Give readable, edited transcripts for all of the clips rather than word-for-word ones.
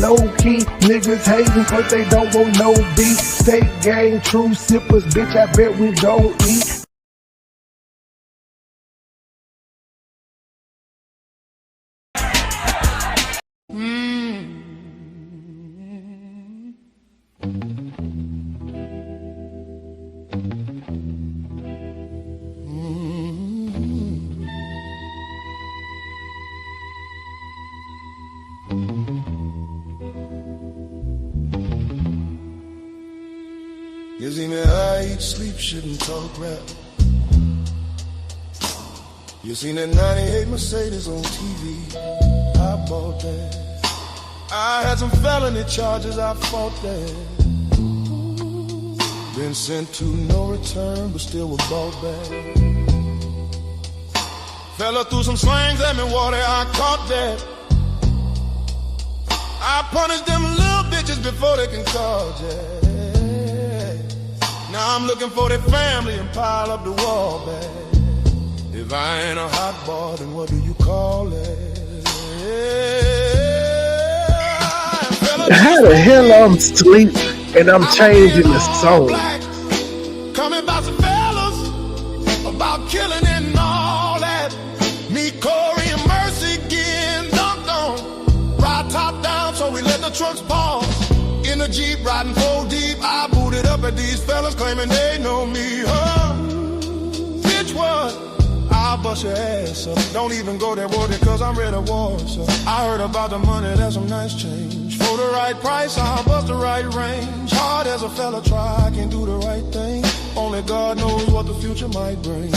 low key. Niggas hating cause they don't want no beef. State gang, true sippers, bitch, I bet we don't eat. You see me, I eat, sleep, shit, and talk rap. You seen that 98 Mercedes on TV, I bought that. I had some felony charges, I fought that. Been sent to no return, but still was bought back. Fella threw some slangs at me, water, I caught that. I punished them little bitches before they can call that. Now I'm looking for their family and pile up the wall back. If I ain't a hot boy, then what do you call it? How the hell I'm asleep and I'm changing the song? Coming about some fellas, about killing and all that. Me, Corey, and Mercy getting dunked on. Ride top down, so we let the trucks pause. In the Jeep, riding 4 deep, I booted up at these fellas claiming they know me. Bitch, what? I'll bust your ass up. Don't even go there, boy, cause I'm ready to war. So I heard about the money, that's some nice change. For the right price, I'll bust the right range. Hard as a fella try, I can do the right thing. Only God knows what the future might bring.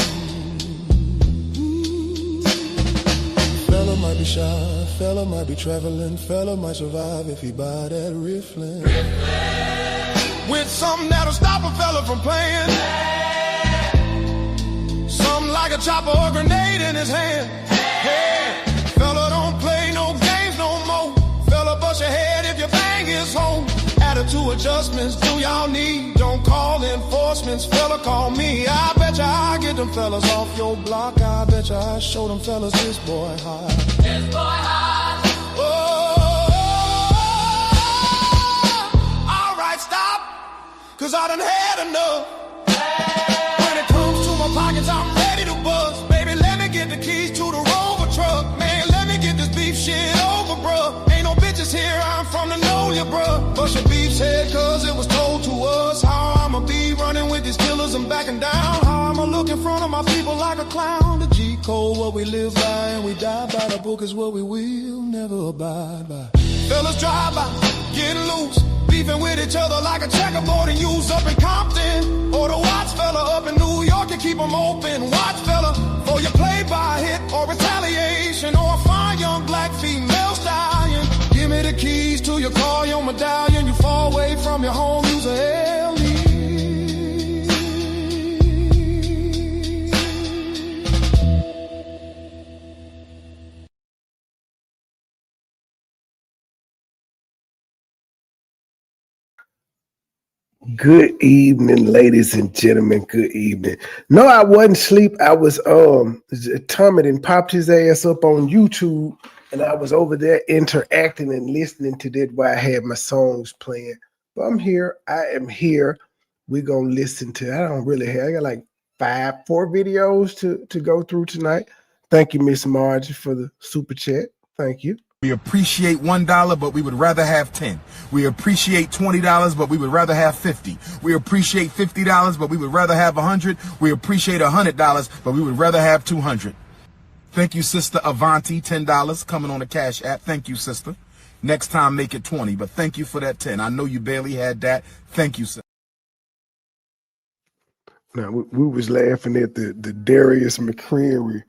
Fella might be shy, fella might be traveling, fella might survive if he buy that Rifflin. With something that'll stop a fella from playing. Something like a chopper or a grenade in his hand. Hey, fella don't play no games no more. Fella bust your head if your bang is home. Attitude adjustments, do y'all need? Don't call enforcements, fella call me. I bet ya I get them fellas off your block. I bet ya I show them fellas this boy high. This boy high. Oh, alright, stop, cause I done had enough. When it comes to my pockets, I'm ready to bust. Baby, let me get the keys to the Rover truck. Man, let me get this beef shit over, bruh. Ain't no bitches here, I'm from the know ya, bruh. Bust your beef's head, cause it was told to us. How I'ma be running with these killers and backing down. How I'ma look in front of my people like a clown. The G code, what we live by, and we die by. The book is what we will never abide by. Fellas drive by, getting loose, beefing with each other like a checkerboard and use up in Compton. Or the Watts fella up in New York and keep them open. Watch fella, for your play-by hit or retaliation, or a fine young black female stallion. Give me the keys to your car, your medallion. You fall away from your home, use a LE. Good evening, ladies and gentlemen. Good evening. No, I wasn't asleep. I was Tommy and popped his ass up on YouTube, and I was over there interacting and listening to that while I had my songs playing. But I'm here. I am here. We're gonna listen to. I don't really have. I got like 4 videos to go through tonight. Thank you, Miss Margie, for the super chat. Thank you. We appreciate $1, but we would rather have 10. We appreciate $20, but we would rather have 50. We appreciate $50, but we would rather have 100. We appreciate $100, but we would rather have 200. Thank you, Sister Avanti, $10 coming on the Cash App. Thank you, sister. Next time, make it 20, but thank you for that 10. I know you barely had that. Thank you, sir. Now, we was laughing at the Darius McCreary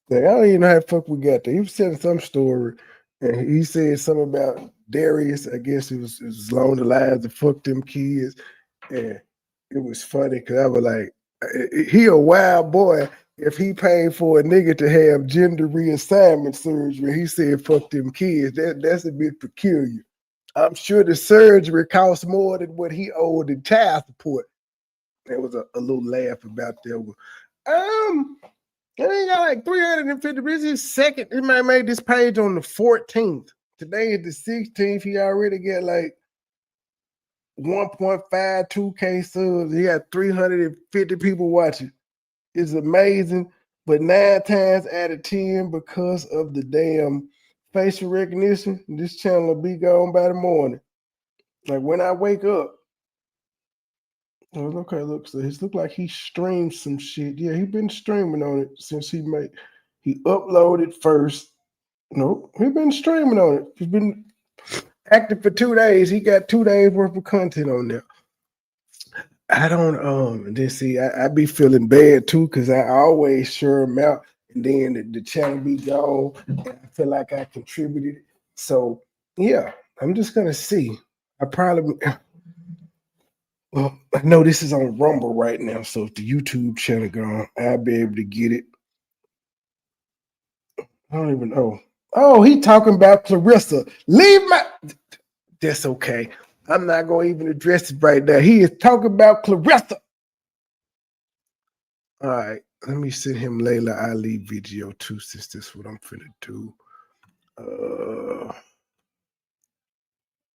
thing. I don't even know how the fuck we got there. He was telling some story, and he said something about Darius. I guess it was along the lines of fuck them kids. And it was funny because I was like, he a wild boy if he paid for a nigga to have gender reassignment surgery. He said fuck them kids. That's a bit peculiar. I'm sure the surgery cost more than what he owed in child support. There was a little laugh about that. I think got like 350. This is second. He might make this page on the 14th. Today is the 16th. He already got like 1.52K subs. He got 350 people watching. It's amazing. But 9 times out of 10, because of the damn facial recognition, this channel will be gone by the morning. Like when I wake up. Oh, okay, look, so it look like he streamed some shit. Yeah, he been streaming on it since he uploaded first. Nope, he been streaming on it. He's been active for 2 days. He got 2 days worth of content on there. I don't then see I be feeling bad too because I always share them out and then the channel be gone. And I feel like I contributed. So yeah, I'm just gonna see. I probably well, I know this is on Rumble right now, so if the YouTube channel gone, I'll be able to get it. I don't even know. Oh, he talking about Clarissa. Leave my. That's okay. I'm not gonna even address it right now. He is talking about Clarissa. All right, let me send him Layla Ali video too, since this is what I'm finna do.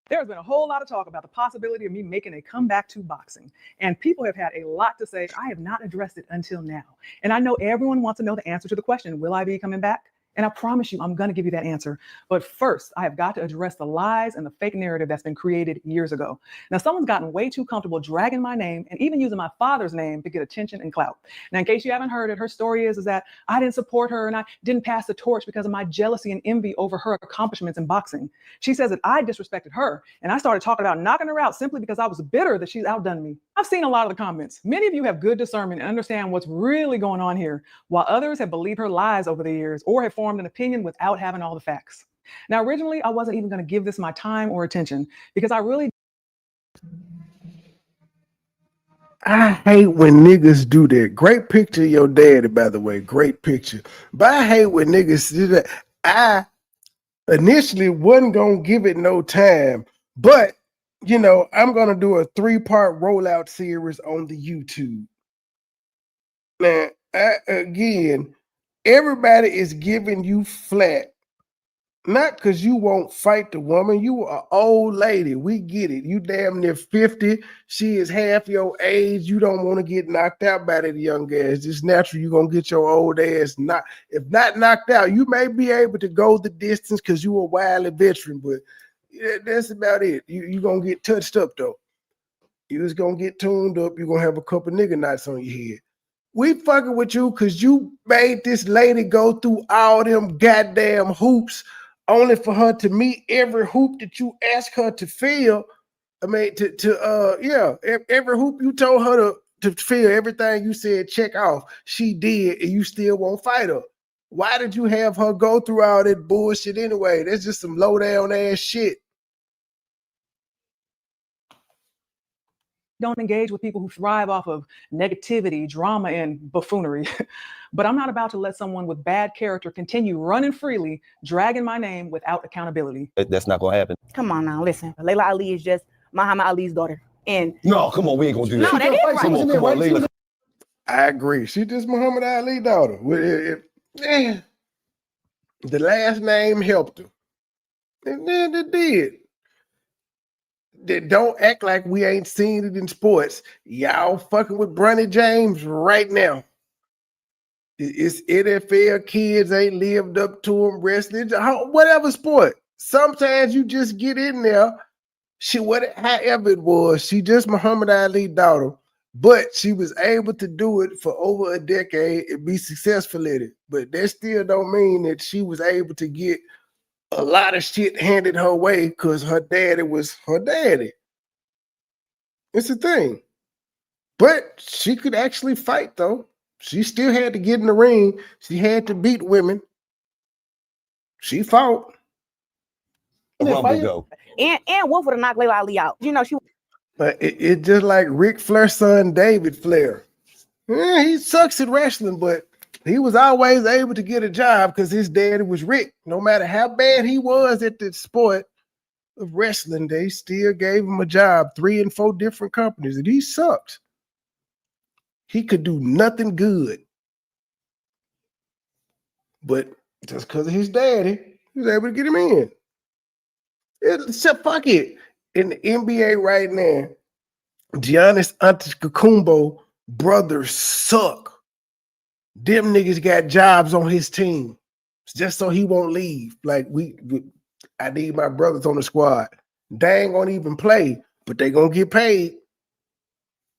There's been a whole lot of talk about the possibility of me making a comeback to boxing. And people have had a lot to say. I have not addressed it until now. And I know everyone wants to know the answer to the question, will I be coming back? And I promise you, I'm going to give you that answer. But first, I have got to address the lies and the fake narrative that's been created years ago. Now, someone's gotten way too comfortable dragging my name and even using my father's name to get attention and clout. Now, in case you haven't heard it, her story is that I didn't support her and I didn't pass the torch because of my jealousy and envy over her accomplishments in boxing. She says that I disrespected her and I started talking about knocking her out simply because I was bitter that she's outdone me. I've seen a lot of the comments. Many of you have good discernment and understand what's really going on here, while others have believed her lies over the years or have formed an opinion without having all the facts. Now, originally, I wasn't even going to give this my time or attention because I hate when niggas do that. Great picture of your daddy, by the way. Great picture. But I hate when niggas do that. I initially wasn't going to give it no time, but, you know, I'm going to do a 3-part rollout series on the YouTube. Now, again, everybody is giving you flat. Not because you won't fight the woman. You are an old lady. We get it. You damn near 50. She is half your age. You don't want to get knocked out by that young ass. Just natural. You're going to get your old ass if not knocked out. You may be able to go the distance because you a wily veteran, but that's about it. You're going to get touched up, though. You're just going to get tuned up. You're going to have a couple nigga knots on your head. We fucking with you because you made this lady go through all them goddamn hoops only for her to meet every hoop that you asked her to fill. I mean, every hoop you told her to fill, everything you said check off, she did, and you still won't fight her. Why did you have her go through all that bullshit anyway? That's just some low down ass shit. don't engage with people who thrive off of negativity, drama, and buffoonery. But I'm not about to let someone with bad character continue running freely, dragging my name without accountability. That's not gonna happen. Come on now, listen. Layla Ali is just Muhammad Ali's daughter. And no, come on, we ain't gonna do that. No, that is right. Come on, Layla. I agree. She just Muhammad Ali's daughter. The last name helped her. It did. Don't act like we ain't seen it in sports. Y'all fucking with Bronny James right now. It's NFL kids ain't lived up to him, wrestling, whatever sport. Sometimes you just get in there. However it was, she just Muhammad Ali's daughter, but she was able to do it for over a decade and be successful at it. But that still don't mean that she was able to get a lot of shit handed her way because her daddy was her daddy. It's a thing. But she could actually fight, though. She still had to get in the ring. She had to beat women. She fought. And Wolf would have knocked Layla Ali out. You know, she. But it just like Ric Flair's son, David Flair. Yeah, he sucks at wrestling, but he was always able to get a job because his daddy was Rick. No matter how bad he was at the sport of wrestling, they still gave him a job, 3 and 4 different companies, and he sucked. He could do nothing good. But just because of his daddy, he was able to get him in. Fuck it. In the NBA right now, Giannis Antetokounmpo brothers suck. Them niggas got jobs on his team just so he won't leave. Like I need my brothers on the squad. They ain't gonna even play, but they gonna get paid.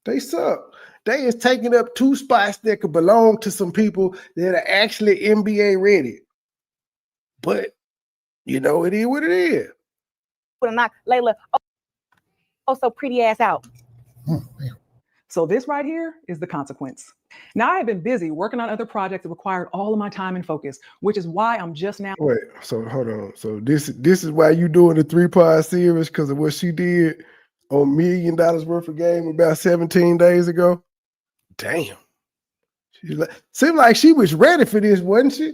They suck. They is taking up 2 spots that could belong to some people that are actually NBA ready. But you know, it is what it is. Would have knocked Layla so pretty ass out. So this right here is the consequence. Now I have been busy working on other projects that required all of my time and focus, which is why I'm just now. Wait, so hold on. So this is why you doing the 3-part series, because of what she did on $1 million worth of game about 17 days ago? Damn. Seemed like she was ready for this, wasn't she?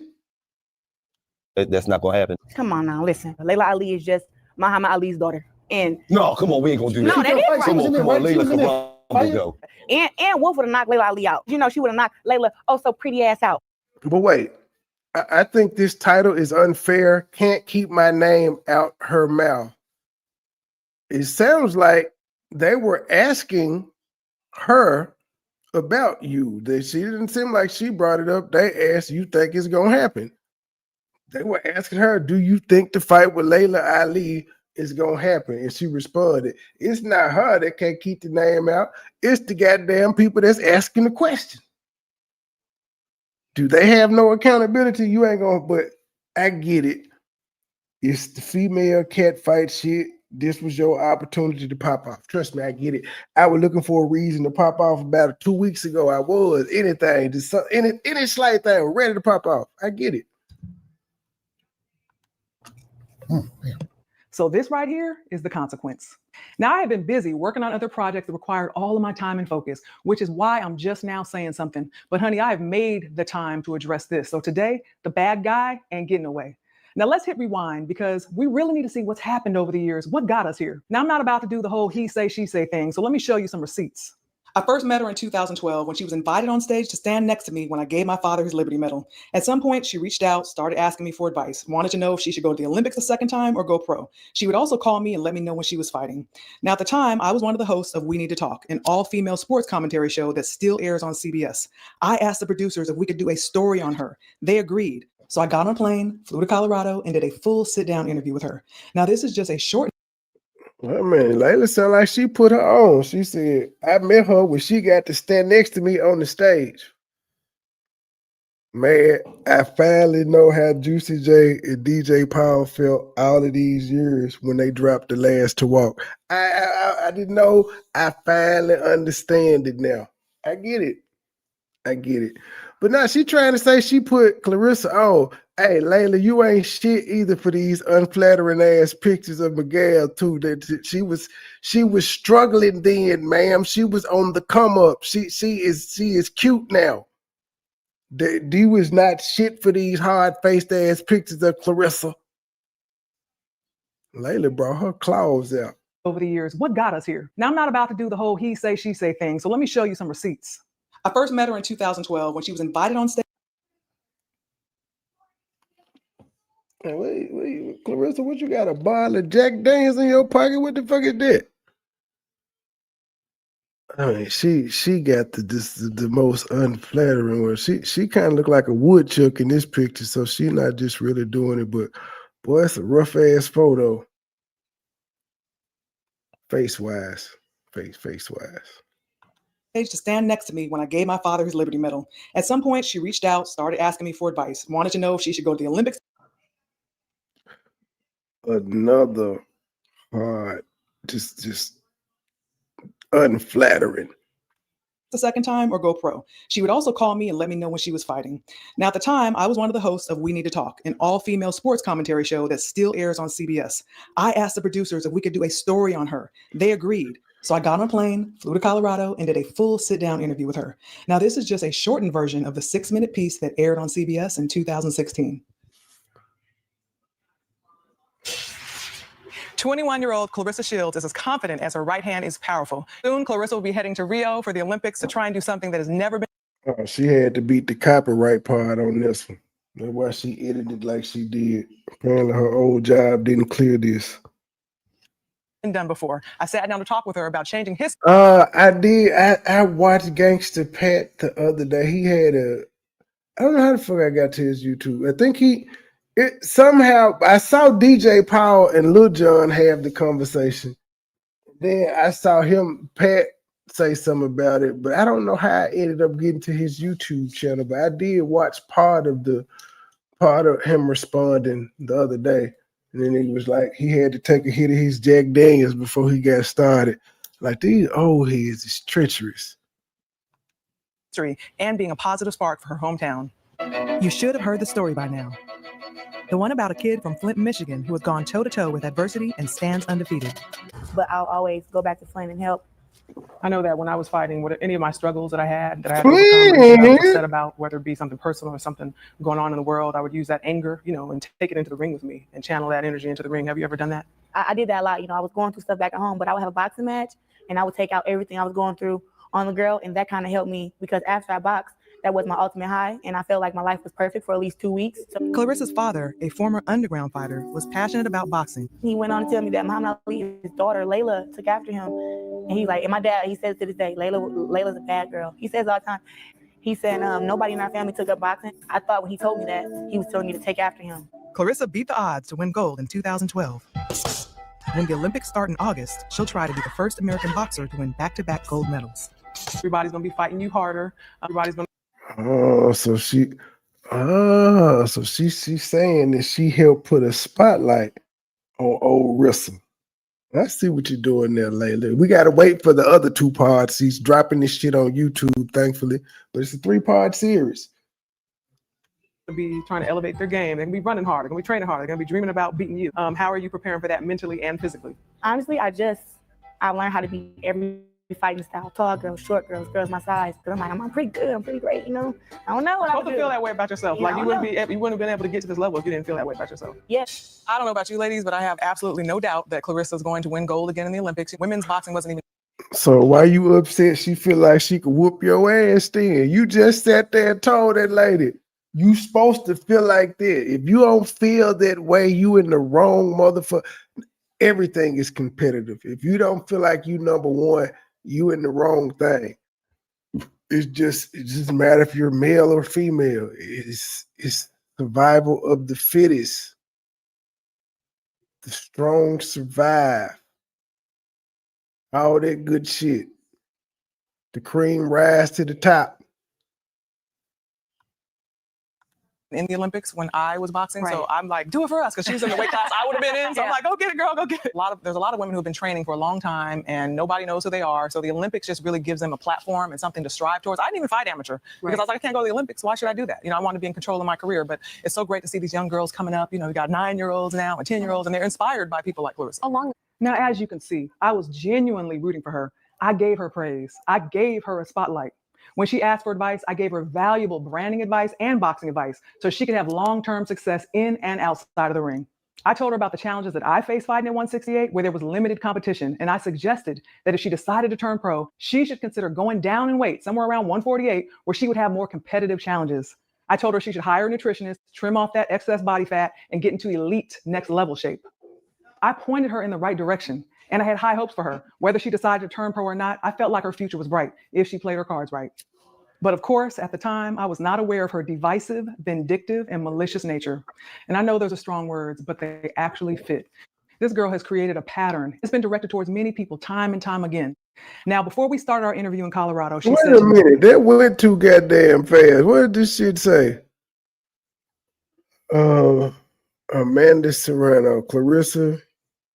That's not gonna happen. Come on now, listen. Layla Ali is just Muhammad Ali's daughter. And No, come on, we ain't gonna do that. no, that is right. Come on, Layla can rumble go. And Wolf would have knocked Layla Ali out. You know, she would have knocked Layla so pretty ass out. But wait, I think this title is unfair. Can't keep my name out her mouth. It sounds like they were asking her about you. She didn't seem like she brought it up. They asked, you think it's gonna happen? They were asking her, do you think the fight with Layla Ali is gonna happen? And she responded, it's not her that can't keep the name out. It's the goddamn people that's asking the question. Do they have no accountability? You ain't gonna, but I get it. It's the female cat fight shit. This was your opportunity to pop off. Trust me, I get it. I was looking for a reason to pop off about 2 weeks ago. I was anything, just any slight thing, ready to pop off. I get it. So this right here is the consequence. Now I have been busy working on other projects that required all of my time and focus, which is why I'm just now saying something. But honey, I have made the time to address this. So today, the bad guy ain't getting away. Now let's hit rewind, because we really need to see what's happened over the years. What got us here? Now I'm not about to do the whole he say, she say thing. So let me show you some receipts. I first met her in 2012 when she was invited on stage to stand next to me when I gave my father his Liberty Medal. At some point, she reached out, started asking me for advice, wanted to know if she should go to the Olympics a second time or go pro. She would also call me and let me know when she was fighting. Now, at the time, I was one of the hosts of We Need to Talk, an all-female sports commentary show that still airs on CBS. I asked the producers if we could do a story on her. They agreed. So I got on a plane, flew to Colorado, and did a full sit-down interview with her. Now, this is just a short. Well, man, Layla sound like she put her on. She said, I met her when she got to stand next to me on the stage. Man, I finally know how Juicy J and DJ Paul felt all of these years when they dropped The Last to Walk. I didn't know. I finally understand it now. I get it. I get it. But now she trying to say she put Clarissa on. Hey, Layla, you ain't shit either for these unflattering ass pictures of Miguel too. That she was struggling then, ma'am. She was on the come up. She is cute now. D was not shit for these hard faced ass pictures of Clarissa. Layla brought her claws out. Over the years, what got us here? Now I'm not about to do the whole he say, she say thing. So let me show you some receipts. I first met her in 2012 when she was invited on stage. Hey, wait, Clarissa, what you got, a bottle of Jack Daniels in your pocket? What the fuck is that? I mean, she got the most unflattering one. She kind of looked like a woodchuck in this picture, so she not just really doing it. But boy, it's a rough ass photo. Face wise. To stand next to me when I gave my father his Liberty Medal. At some point, she reached out, started asking me for advice, wanted to know if she should go to the Olympics. Another hard, just unflattering. The second time or go pro. She would also call me and let me know when she was fighting. Now, at the time, I was one of the hosts of We Need to Talk, an all-female sports commentary show that still airs on CBS. I asked the producers if we could do a story on her. They agreed. So I got on a plane, flew to Colorado, and did a full sit-down interview with her. Now, this is just a shortened version of the 6-minute piece that aired on CBS in 2016. 21-year-old Clarissa Shields is as confident as her right hand is powerful. Soon, Clarissa will be heading to Rio for the Olympics to try and do something that has never been. She had to beat the copyright part on this one. That's why she edited like she did. Apparently her old job didn't clear this. done before. I sat down to talk with her about changing his. I did. I watched Gangster Pat the other day. He had I don't know how the fuck I got to his YouTube. I think somehow I saw DJ Paul and Lil Jon have the conversation. Then I saw Pat say something about it, but I don't know how I ended up getting to his YouTube channel. But I did watch part of him responding the other day. And then he was like, he had to take a hit of his Jack Daniels before he got started. Like, these old heads is treacherous. And being a positive spark for her hometown. You should have heard the story by now. The one about a kid from Flint, Michigan, who has gone toe-to-toe with adversity and stands undefeated. But I'll always go back to Flint and help. I know that when I was fighting with any of my struggles that I had to overcome, and I was upset about, whether it be something personal or something going on in the world, I would use that anger, and take it into the ring with me and channel that energy into the ring. Have you ever done that? I did that a lot. I was going through stuff back at home, but I would have a boxing match and I would take out everything I was going through on the girl. And that kind of helped me, because after I boxed, that was my ultimate high. And I felt like my life was perfect for at least 2 weeks. So Clarissa's father, a former underground fighter, was passionate about boxing. he went on to tell me that Muhammad Ali, his daughter, Layla, took after him. And he's like, and my dad, he says to this day, Layla's a bad girl. He says all the time. He said, nobody in our family took up boxing. I thought when he told me that, he was telling me to take after him. Clarissa beat the odds to win gold in 2012. When the Olympics start in August, she'll try to be the first American boxer to win back-to-back gold medals. Everybody's going to be fighting you harder. Everybody's going to... So she's saying that she helped put a spotlight on old Rissa. I see what you're doing there, Layla. We got to wait for the other 2 parts. He's dropping this shit on YouTube, thankfully. But it's a 3-part series. Be trying to elevate their game. They're going to be running hard. They're going to be training hard. They're going to be dreaming about beating you. How are you preparing for that mentally and physically? Honestly, I learned how to be every fighting style. Tall girls, short girls, girls my size. Because I'm like, I'm pretty good. I'm pretty great, I don't know what I would do. You're supposed to feel that way about yourself. Yeah, like you wouldn't have been able to get to this level if you didn't feel that way about yourself. Yes. I don't know about you ladies, but I have absolutely no doubt that Clarissa is going to win gold again in the Olympics. Women's boxing wasn't even... So why you upset? She feel like she could whoop your ass then. You just sat there and told that lady, you supposed to feel like that. If you don't feel that way, you in the wrong motherfucker. Everything is competitive. If you don't feel like you number one, you in the wrong thing. It doesn't matter if you're male or female. It's survival of the fittest. The strong survive. All that good shit. The cream rise to the top. in the Olympics when I was boxing. Right. So I'm like, do it for us, because she's in the weight class I would have been in. So I'm like, go get it, girl, go get it. There's a lot of women who've been training for a long time and nobody knows who they are. So the Olympics just really gives them a platform and something to strive towards. I didn't even fight amateur because I was like, I can't go to the Olympics. Why should I do that? You know, I want to be in control of my career. But it's so great to see these young girls coming up. You know, you got 9-year-olds now and 10-year-olds, and they're inspired by people like Clarissa. Now, as you can see, I was genuinely rooting for her. I gave her praise. I gave her a spotlight. When she asked for advice, I gave her valuable branding advice and boxing advice so she could have long-term success in and outside of the ring. I told her about the challenges that I faced fighting at 168, where there was limited competition, and I suggested that if she decided to turn pro, she should consider going down in weight somewhere around 148, where she would have more competitive challenges. I told her she should hire a nutritionist, trim off that excess body fat, and get into elite next level shape. I pointed her in the right direction, and I had high hopes for her. Whether she decided to turn pro or not, I felt like her future was bright if she played her cards right. But of course, at the time, I was not aware of her divisive, vindictive, and malicious nature. And I know those are strong words, but they actually fit. This girl has created a pattern. It's been directed towards many people time and time again. Now, before we started our interview in Colorado, she said— Wait a minute, that went too goddamn fast. What did this shit say? Amanda Serrano, Clarissa,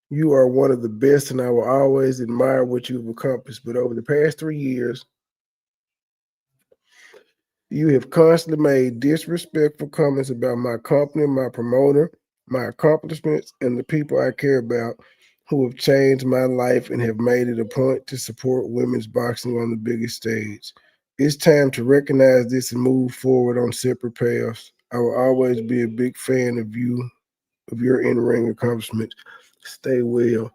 you are one of the best, and I will always admire what you've accomplished. But over the past 3 years, you have constantly made disrespectful comments about my company, my promoter, my accomplishments, and the people I care about who have changed my life and have made it a point to support women's boxing on the biggest stage. It's time to recognize this and move forward on separate paths. I will always be a big fan of you, of your in-ring accomplishments. Stay well.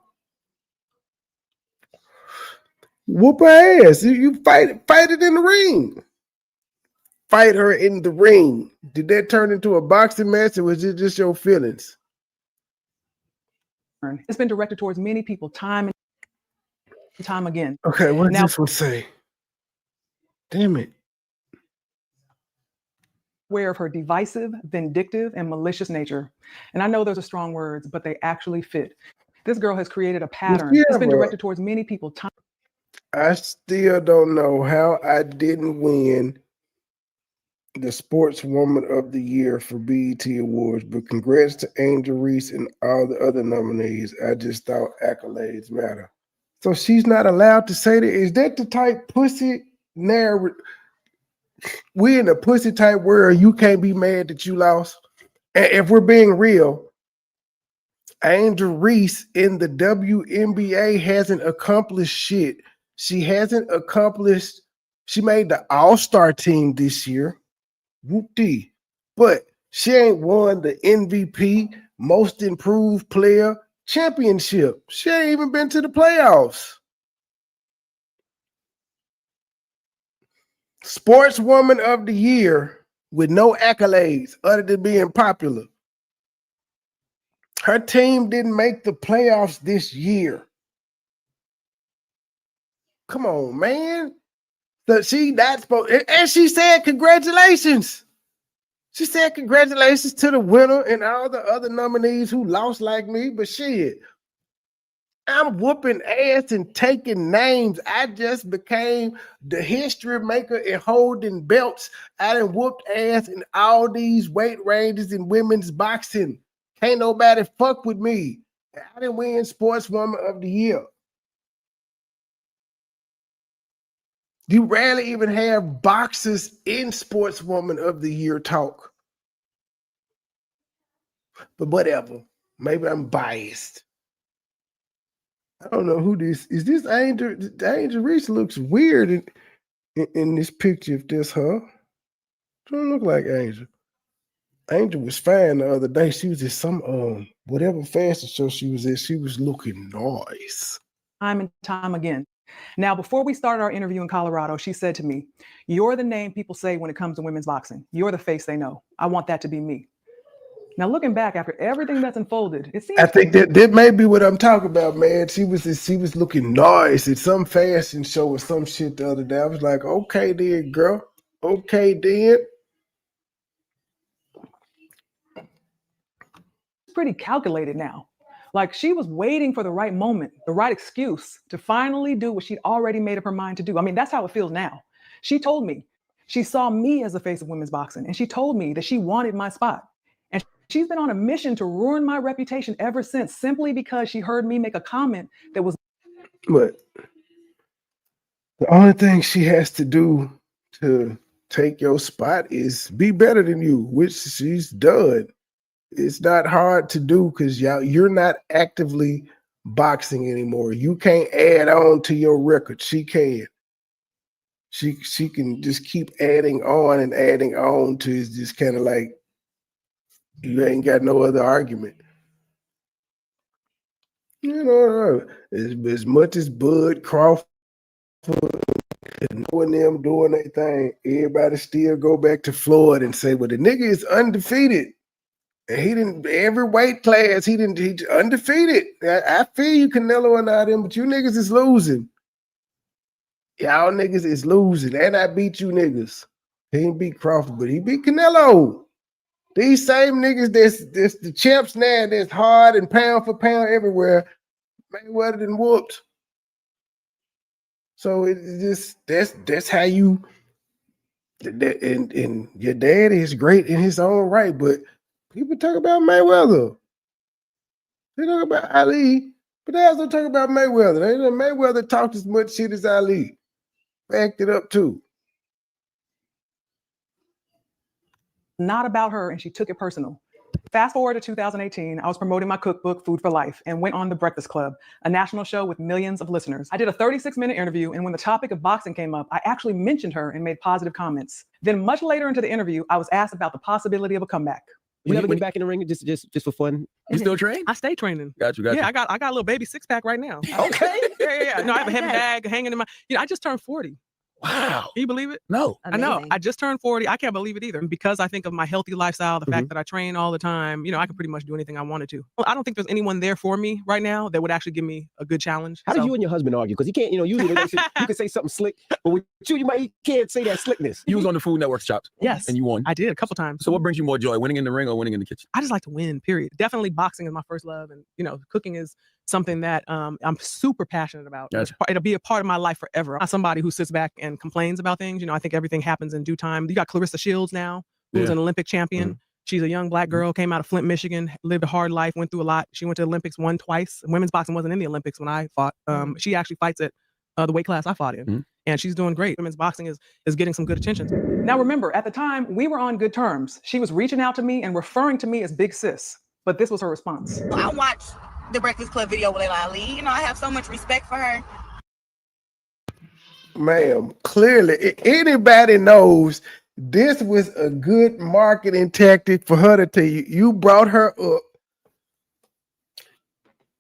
Whoop her ass. You fight it in the ring. Fight her in the ring. Did that turn into a boxing match, or was it just your feelings? It's been directed towards many people time and time again. Okay, what does Now- this one say? Damn it. Aware of her divisive, vindictive, and malicious nature. And I know those are strong words, but they actually fit. This girl has created a pattern. Yeah, It's been bro. directed towards many people time. I still don't know how I didn't win the Sportswoman of the Year for BET Awards, but congrats to Angel Reese and all the other nominees. I just thought accolades matter. So she's not allowed to say that. Is that the type pussy narrative? We in a pussy type world, you can't be mad that you lost. And if we're being real, Angel Reese in the WNBA hasn't accomplished shit. She hasn't accomplished, she made the All-Star team this year. Whoop-dee. But she ain't won the MVP, Most Improved Player championship. She ain't even been to the playoffs. Sportswoman of the Year with no accolades other than being popular. Her team didn't make the playoffs this year. Come on, man. So that's supposed, and she said congratulations. She said congratulations to the winner and all the other nominees who lost like me. But shit, I'm whooping ass and taking names. I just became the history maker and holding belts. I done whooped ass in all these weight ranges in women's boxing. Can't nobody fuck with me. I didn't win Sportswoman of the Year. You rarely even have boxers in Sportswoman of the Year talk. But whatever. Maybe I'm biased. I don't know who this is. This Angel? Angel Reese looks weird in this picture. If this her, don't look like Angel. Angel was fine the other day. She was at some whatever fashion show she was at. She was looking nice. Time and time again. Now, before we started our interview in Colorado, she said to me, "You're the name people say when it comes to women's boxing. You're the face they know. I want that to be me." Now, looking back after everything that's unfolded, it seems I think that may be what I'm talking about, man. She was looking nice at some fashion show or some shit the other day. I was like, okay then, girl. Okay then. pretty calculated now. Like she was waiting for the right moment, the right excuse to finally do what she'd already made up her mind to do. I mean, that's how it feels now. She told me she saw me as the face of women's boxing, and she told me that she wanted my spot. And she's been on a mission to ruin my reputation ever since, simply because she heard me make a comment that was. But the only thing she has to do to take your spot is be better than you, which she's done. It's not hard to do because you're not actively boxing anymore. You can't add on to your record. She can. She can just keep adding on to it's just kind of like you ain't got no other argument. You know, as much as Bud Crawford and knowing them doing their thing, everybody still go back to Floyd and say, well, the nigga is undefeated. And he didn't, every weight class, he's undefeated. I feel you, Canelo and all them, but you niggas is losing. Y'all niggas is losing. And I beat you niggas. He didn't beat Crawford, but he beat Canelo. These same niggas that's the champs now, that's hard and pound for pound everywhere, Mayweather than whooped. So it's just that's how you, and your dad is great in his own right, but people talk about Mayweather. They talk about Ali, but they also talk about Mayweather. Mayweather talked as much shit as Ali. Backed it up too. Not about her, and she took it personal. Fast forward to 2018, I was promoting my cookbook, Food for Life, and went on The Breakfast Club, a national show with millions of listeners. I did a 36-minute interview, and when the topic of boxing came up, I actually mentioned her and made positive comments. Then much later into the interview, I was asked about the possibility of a comeback. You never get back in the ring just for fun? You still train? I stay training. Got you. Yeah, I got a little baby six-pack right now. Okay. Yeah. No, I have a heavy bag hanging in my, I just turned 40. Wow. Can you believe it? No. I know. Amazing. I just turned 40. I can't believe it either. Because I think of my healthy lifestyle, the Mhm. fact that I train all the time, I could pretty much do anything I wanted to. Well, I don't think there's anyone there for me right now that would actually give me a good challenge. How do you and your husband argue? Because he can't, usually they say, you can say something slick, but with you can't say that slickness. You was on the Food Network's Chops. Yes. And you won. I did a couple times. So what brings you more joy, winning in the ring or winning in the kitchen? I just like to win, period. Definitely boxing is my first love. And, cooking is something that I'm super passionate about. Gotcha. It'll be a part of my life forever. I'm not somebody who sits back and complains about things. I think everything happens in due time. You got Clarissa now, who's Yeah. an Olympic champion. Mhm. She's a young black girl, came out of Flint, Michigan, lived a hard life, went through a lot. She went to the Olympics, won twice. Women's boxing wasn't in the Olympics when I fought. She actually fights at the weight class I fought in. Mhm. And she's doing great. Women's boxing is getting some good attention. Now remember, at the time, we were on good terms. She was reaching out to me and referring to me as Big Sis. But this was her response. I watched the Breakfast Club video with Layla Ali. I have so much respect for her. Ma'am, clearly anybody knows this was a good marketing tactic for her to tell you. You brought her up.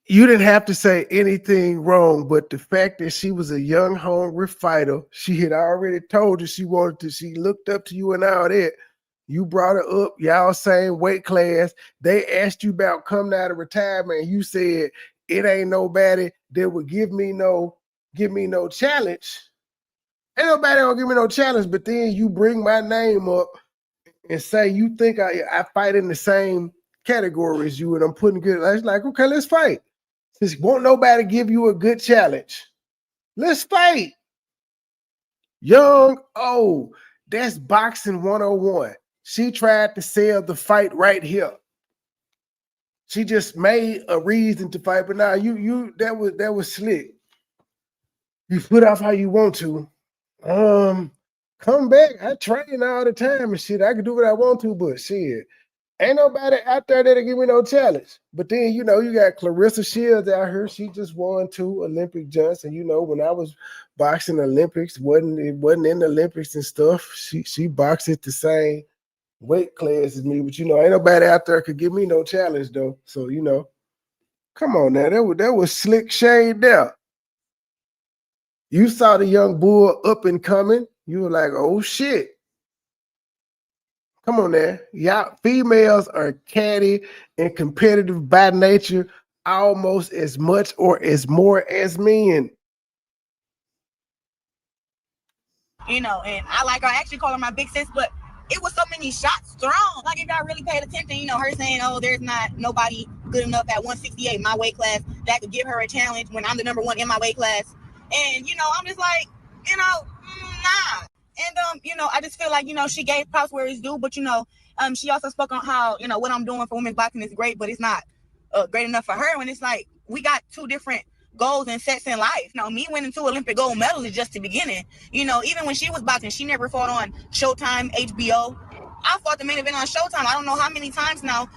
You didn't have to say anything wrong, but the fact that she was a young, hungry fighter, she had already told you she looked up to you and all that. You brought her up, y'all same weight class. They asked you about coming out of retirement, and you said it ain't nobody that would give me no challenge. Ain't nobody gonna give me no challenge, but then you bring my name up and say you think I fight in the same category as you, and I'm putting good. I was like, okay, let's fight. Since won't nobody give you a good challenge, let's fight. Young, old, that's boxing 101. She tried to sell the fight right here. She just made a reason to fight, but now that was slick. You put off how you want to. Come back. I train all the time and shit. I can do what I want to, but shit, ain't nobody out there that'll give me no challenge. But then you got Clarissa Shields out here. She just won 2 Olympic jumps, and when I was boxing Olympics, it wasn't in the Olympics and stuff. She boxed at the same weight class as me, but ain't nobody out there could give me no challenge though. So come on now, that was slick shade there. You saw the young bull up and coming. You were like, oh shit. Come on now. Y'all females are catty and competitive by nature almost as much or as more as men. And I like her. I actually call her my big sis, but it was so many shots thrown. Like, if y'all really paid attention, her saying, oh, there's not nobody good enough at 168, my weight class, that could give her a challenge when I'm the number 1 in my weight class. And, I'm just like, nah. And, I just feel like, she gave props where it's due, but, she also spoke on how, what I'm doing for women's boxing is great, but it's not great enough for her. And it's like, we got 2 different goals and sets in life. Me winning 2 Olympic gold medals is just the beginning. Even when she was boxing, she never fought on Showtime, HBO. I fought the main event on Showtime. I don't know how many times now,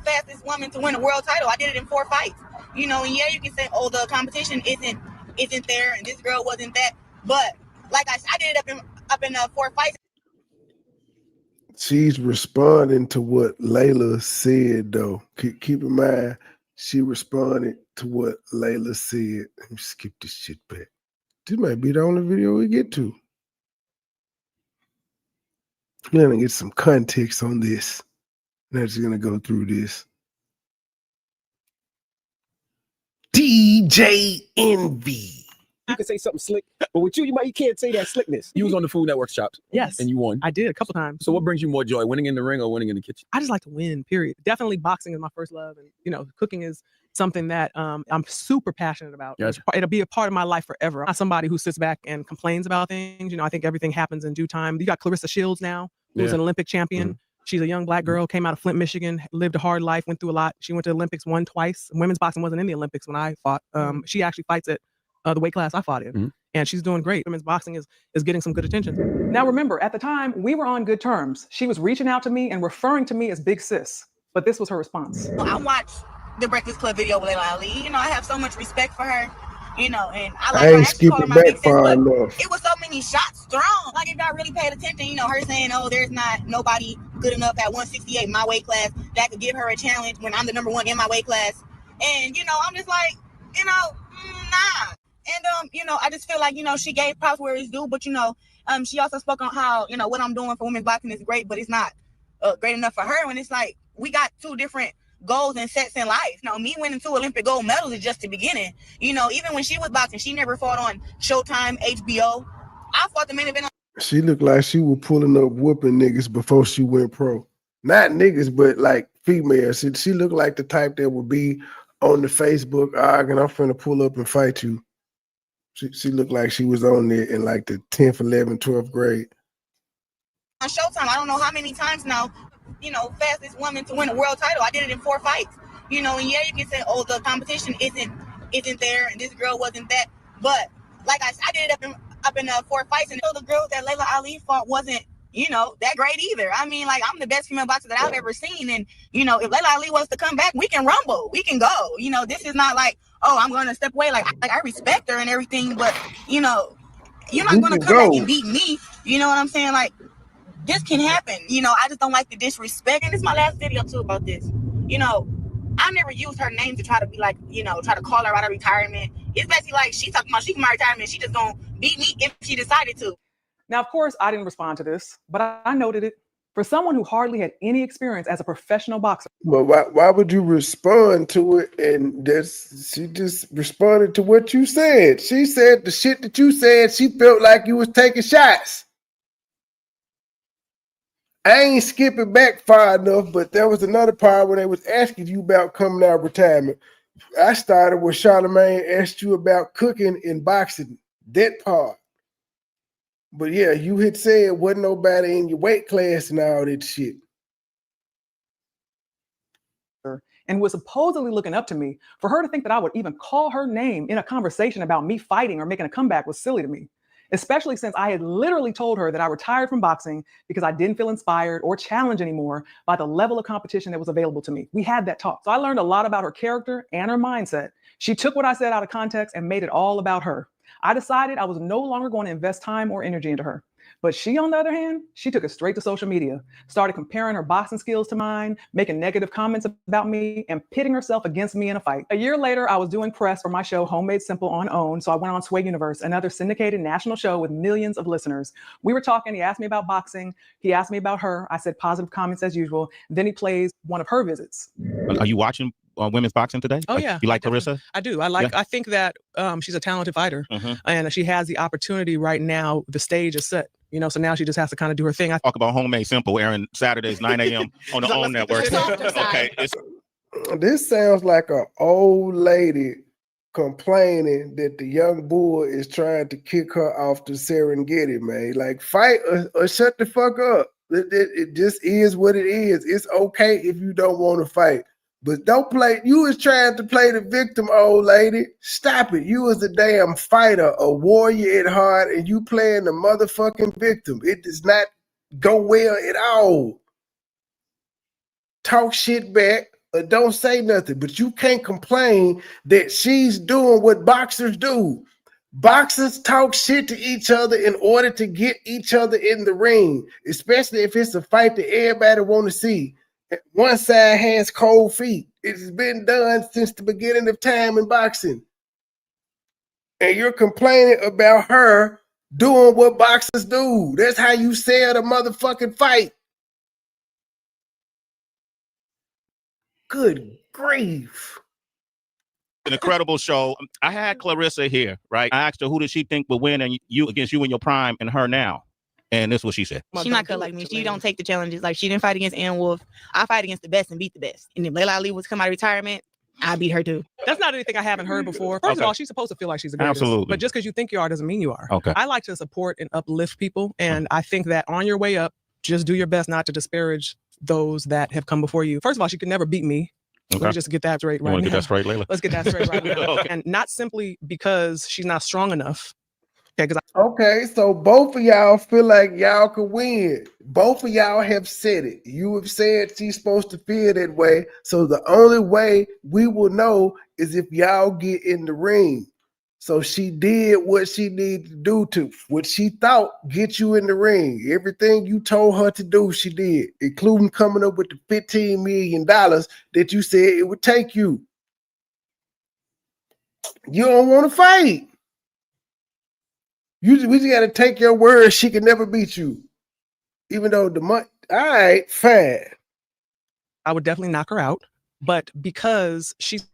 fastest woman to win a world title. I did it in 4 fights. And yeah, you can say, oh, the competition isn't there and this girl wasn't that. But like I did it up in 4 fights. She's responding to what Layla said, though. Keep in mind, she responded to what Layla said. Let me skip this shit back. This might be the only video we get to. We're going to get some context on this. I'm just going to go through this. DJ Envy. You can say something slick, but with you can't say that slickness. You was on the Food Network's Chops. Yes. And you won. I did a couple times. So what brings you more joy, winning in the ring or winning in the kitchen? I just like to win, period. Definitely boxing is my first love. And, cooking is something that I'm super passionate about. Gotcha. It'll be a part of my life forever. I'm not somebody who sits back and complains about things. I think everything happens in due time. You got Clarissa now, who's Yeah. an Olympic champion. She's a young black girl, came out of Flint, Michigan, lived a hard life, went through a lot. She went to the Olympics, won twice. Women's boxing wasn't in the Olympics when I fought. She actually fights at the weight class I fought in. And she's doing great. Women's boxing is getting some good attention. Now remember, at the time, we were on good terms. She was reaching out to me and referring to me as Big Sis. But this was her response. I watched the Breakfast Club video with Layla Ali. I have so much respect for her. And I like I her. ain't skipping back far enough. It was so many shots thrown. Like, if y'all really paid attention, her saying, oh, there's not nobody good enough at 168, my weight class, that could give her a challenge when I'm the number 1 in my weight class. And, I'm just like, nah. And, I just feel like, she gave props where it's due, but she also spoke on how, what I'm doing for women's boxing is great, but it's not great enough for her. When it's like, we got two different goals and sets in life. Me winning 2 Olympic gold medals is just the beginning. Even when she was boxing, she never fought on Showtime, HBO. I fought the main event on. She looked like she was pulling up whooping niggas before she went pro. Not niggas, but like females. She looked like the type that would be on the Facebook arguing, I'm finna pull up and fight you. She looked like she was on there in like the 10th, 11th, 12th grade. On Showtime, I don't know how many times now, fastest woman to win a world title. I did it in 4 fights. And yeah, you can say, oh, the competition isn't there, and this girl wasn't that. But like I did it up in 4 fights, and the girls that Layla Ali fought wasn't, that great either. I mean, like, I'm the best female boxer that I've ever seen, and if Layla Ali wants to come back, we can rumble, we can go. This is not like, oh, I'm going to step away. Like I respect her and everything, but you're not going to come back and beat me. You know what I'm saying? Like, this can happen. I just don't like the disrespect. And this is my last video too about this. I never used her name to try to be like, try to call her out of retirement. It's basically like she talking about she from my retirement. She just gonna beat me if she decided to. Now, of course, I didn't respond to this, but I noted it. For someone who hardly had any experience as a professional boxer. Well, why would you respond to it? And she just responded to what you said. She said the shit that you said. She felt like you was taking shots. I ain't skipping back far enough, but there was another part where they was asking you about coming out of retirement. I started with Charlamagne asked you about cooking and boxing, that part. But yeah, you had said wasn't nobody in your weight class and all that shit. And was supposedly looking up to me. For her to think that I would even call her name in a conversation about me fighting or making a comeback was silly to me. Especially since I had literally told her that I retired from boxing because I didn't feel inspired or challenged anymore by the level of competition that was available to me. We had that talk. So I learned a lot about her character and her mindset. She took what I said out of context and made it all about her. I decided I was no longer going to invest time or energy into her. But she, on the other hand, she took it straight to social media, started comparing her boxing skills to mine, making negative comments about me, and pitting herself against me in a fight. A year later, I was doing press for my show, Homemade Simple on OWN, so I went on Sway Universe, another syndicated national show with millions of listeners. We were talking, he asked me about boxing, he asked me about her, I said positive comments as usual, then he plays one of her visits. Are you watching women's boxing today? Oh, yeah. You like Clarissa? I do. I think that she's a talented fighter, and she has the opportunity right now. The stage is set. So now she just has to kind of do her thing. I talk about Homemade Simple, airing Saturdays, 9 a.m. on the OWN network. Okay. This sounds like an old lady complaining that the young boy is trying to kick her off the Serengeti, man. Like, fight or shut the fuck up. It just is what it is. It's okay if you don't want to fight. But don't play. You was trying to play the victim, old lady. Stop it. You was a damn fighter, a warrior at heart, and you playing the motherfucking victim. It does not go well at all. Talk shit back or don't say nothing. But you can't complain that she's doing what boxers do. Boxers talk shit to each other in order to get each other in the ring, especially if it's a fight that everybody want to see. One side has cold feet. It has been done since the beginning of time in boxing. And you're complaining about her doing what boxers do. That's how you sell the motherfucking fight. Good grief. An incredible show. I had Clarissa here, right? I asked her who did she think would win and you against you in your prime and her now. And this is what she said. She's not cut like me. She don't take the challenges. Like, she didn't fight against Ann Wolf. I fight against the best and beat the best. And if Layla Ali was come out of retirement, I beat her too. That's not anything I haven't heard before. First of all, she's supposed to feel like she's a greatest. Absolutely. But just because you think you are doesn't mean you are. Okay. I like to support and uplift people. And I think that on your way up, just do your best not to disparage those that have come before you. First of all, she could never beat me. Okay. Let me just get that straight right now. Get that straight, Layla? Let's get that straight right now. Okay. And not simply because she's not strong enough. Okay, so both of y'all feel like y'all could win. Both of y'all have said it. You have said she's supposed to feel that way. So the only way we will know is if y'all get in the ring. So she did what she needed to do to what she thought get you in the ring. Everything you told her to do, she did, including coming up with the $15 million that you said it would take you. You don't want to fight. We just got to take your word. She can never beat you, even though the money. All right, fine. I would definitely knock her out, but because she's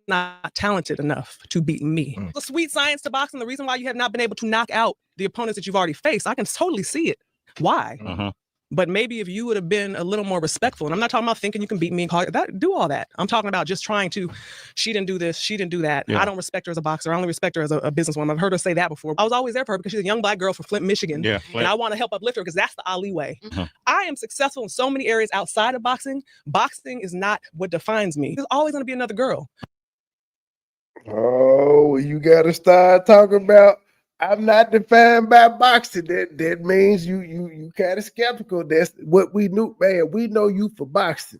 not talented enough to beat me. The sweet science to boxing, the reason why you have not been able to knock out the opponents that you've already faced, I can totally see it. Why? But maybe if you would have been a little more respectful, and I'm not talking about thinking you can beat me and call it that, do all that. I'm talking about just trying to, she didn't do this, she didn't do that. Yeah. I don't respect her as a boxer. I only respect her as a businesswoman. I've heard her say that before. I was always there for her because she's a young black girl from Flint, Michigan. Yeah, And I want to help uplift her because that's the Ali way. I am successful in so many areas outside of boxing. Boxing is not what defines me. There's always going to be another girl. Oh, you got to start talking about I'm not defined by boxing. That means you kind of skeptical. That's what we knew, man. We know you for boxing.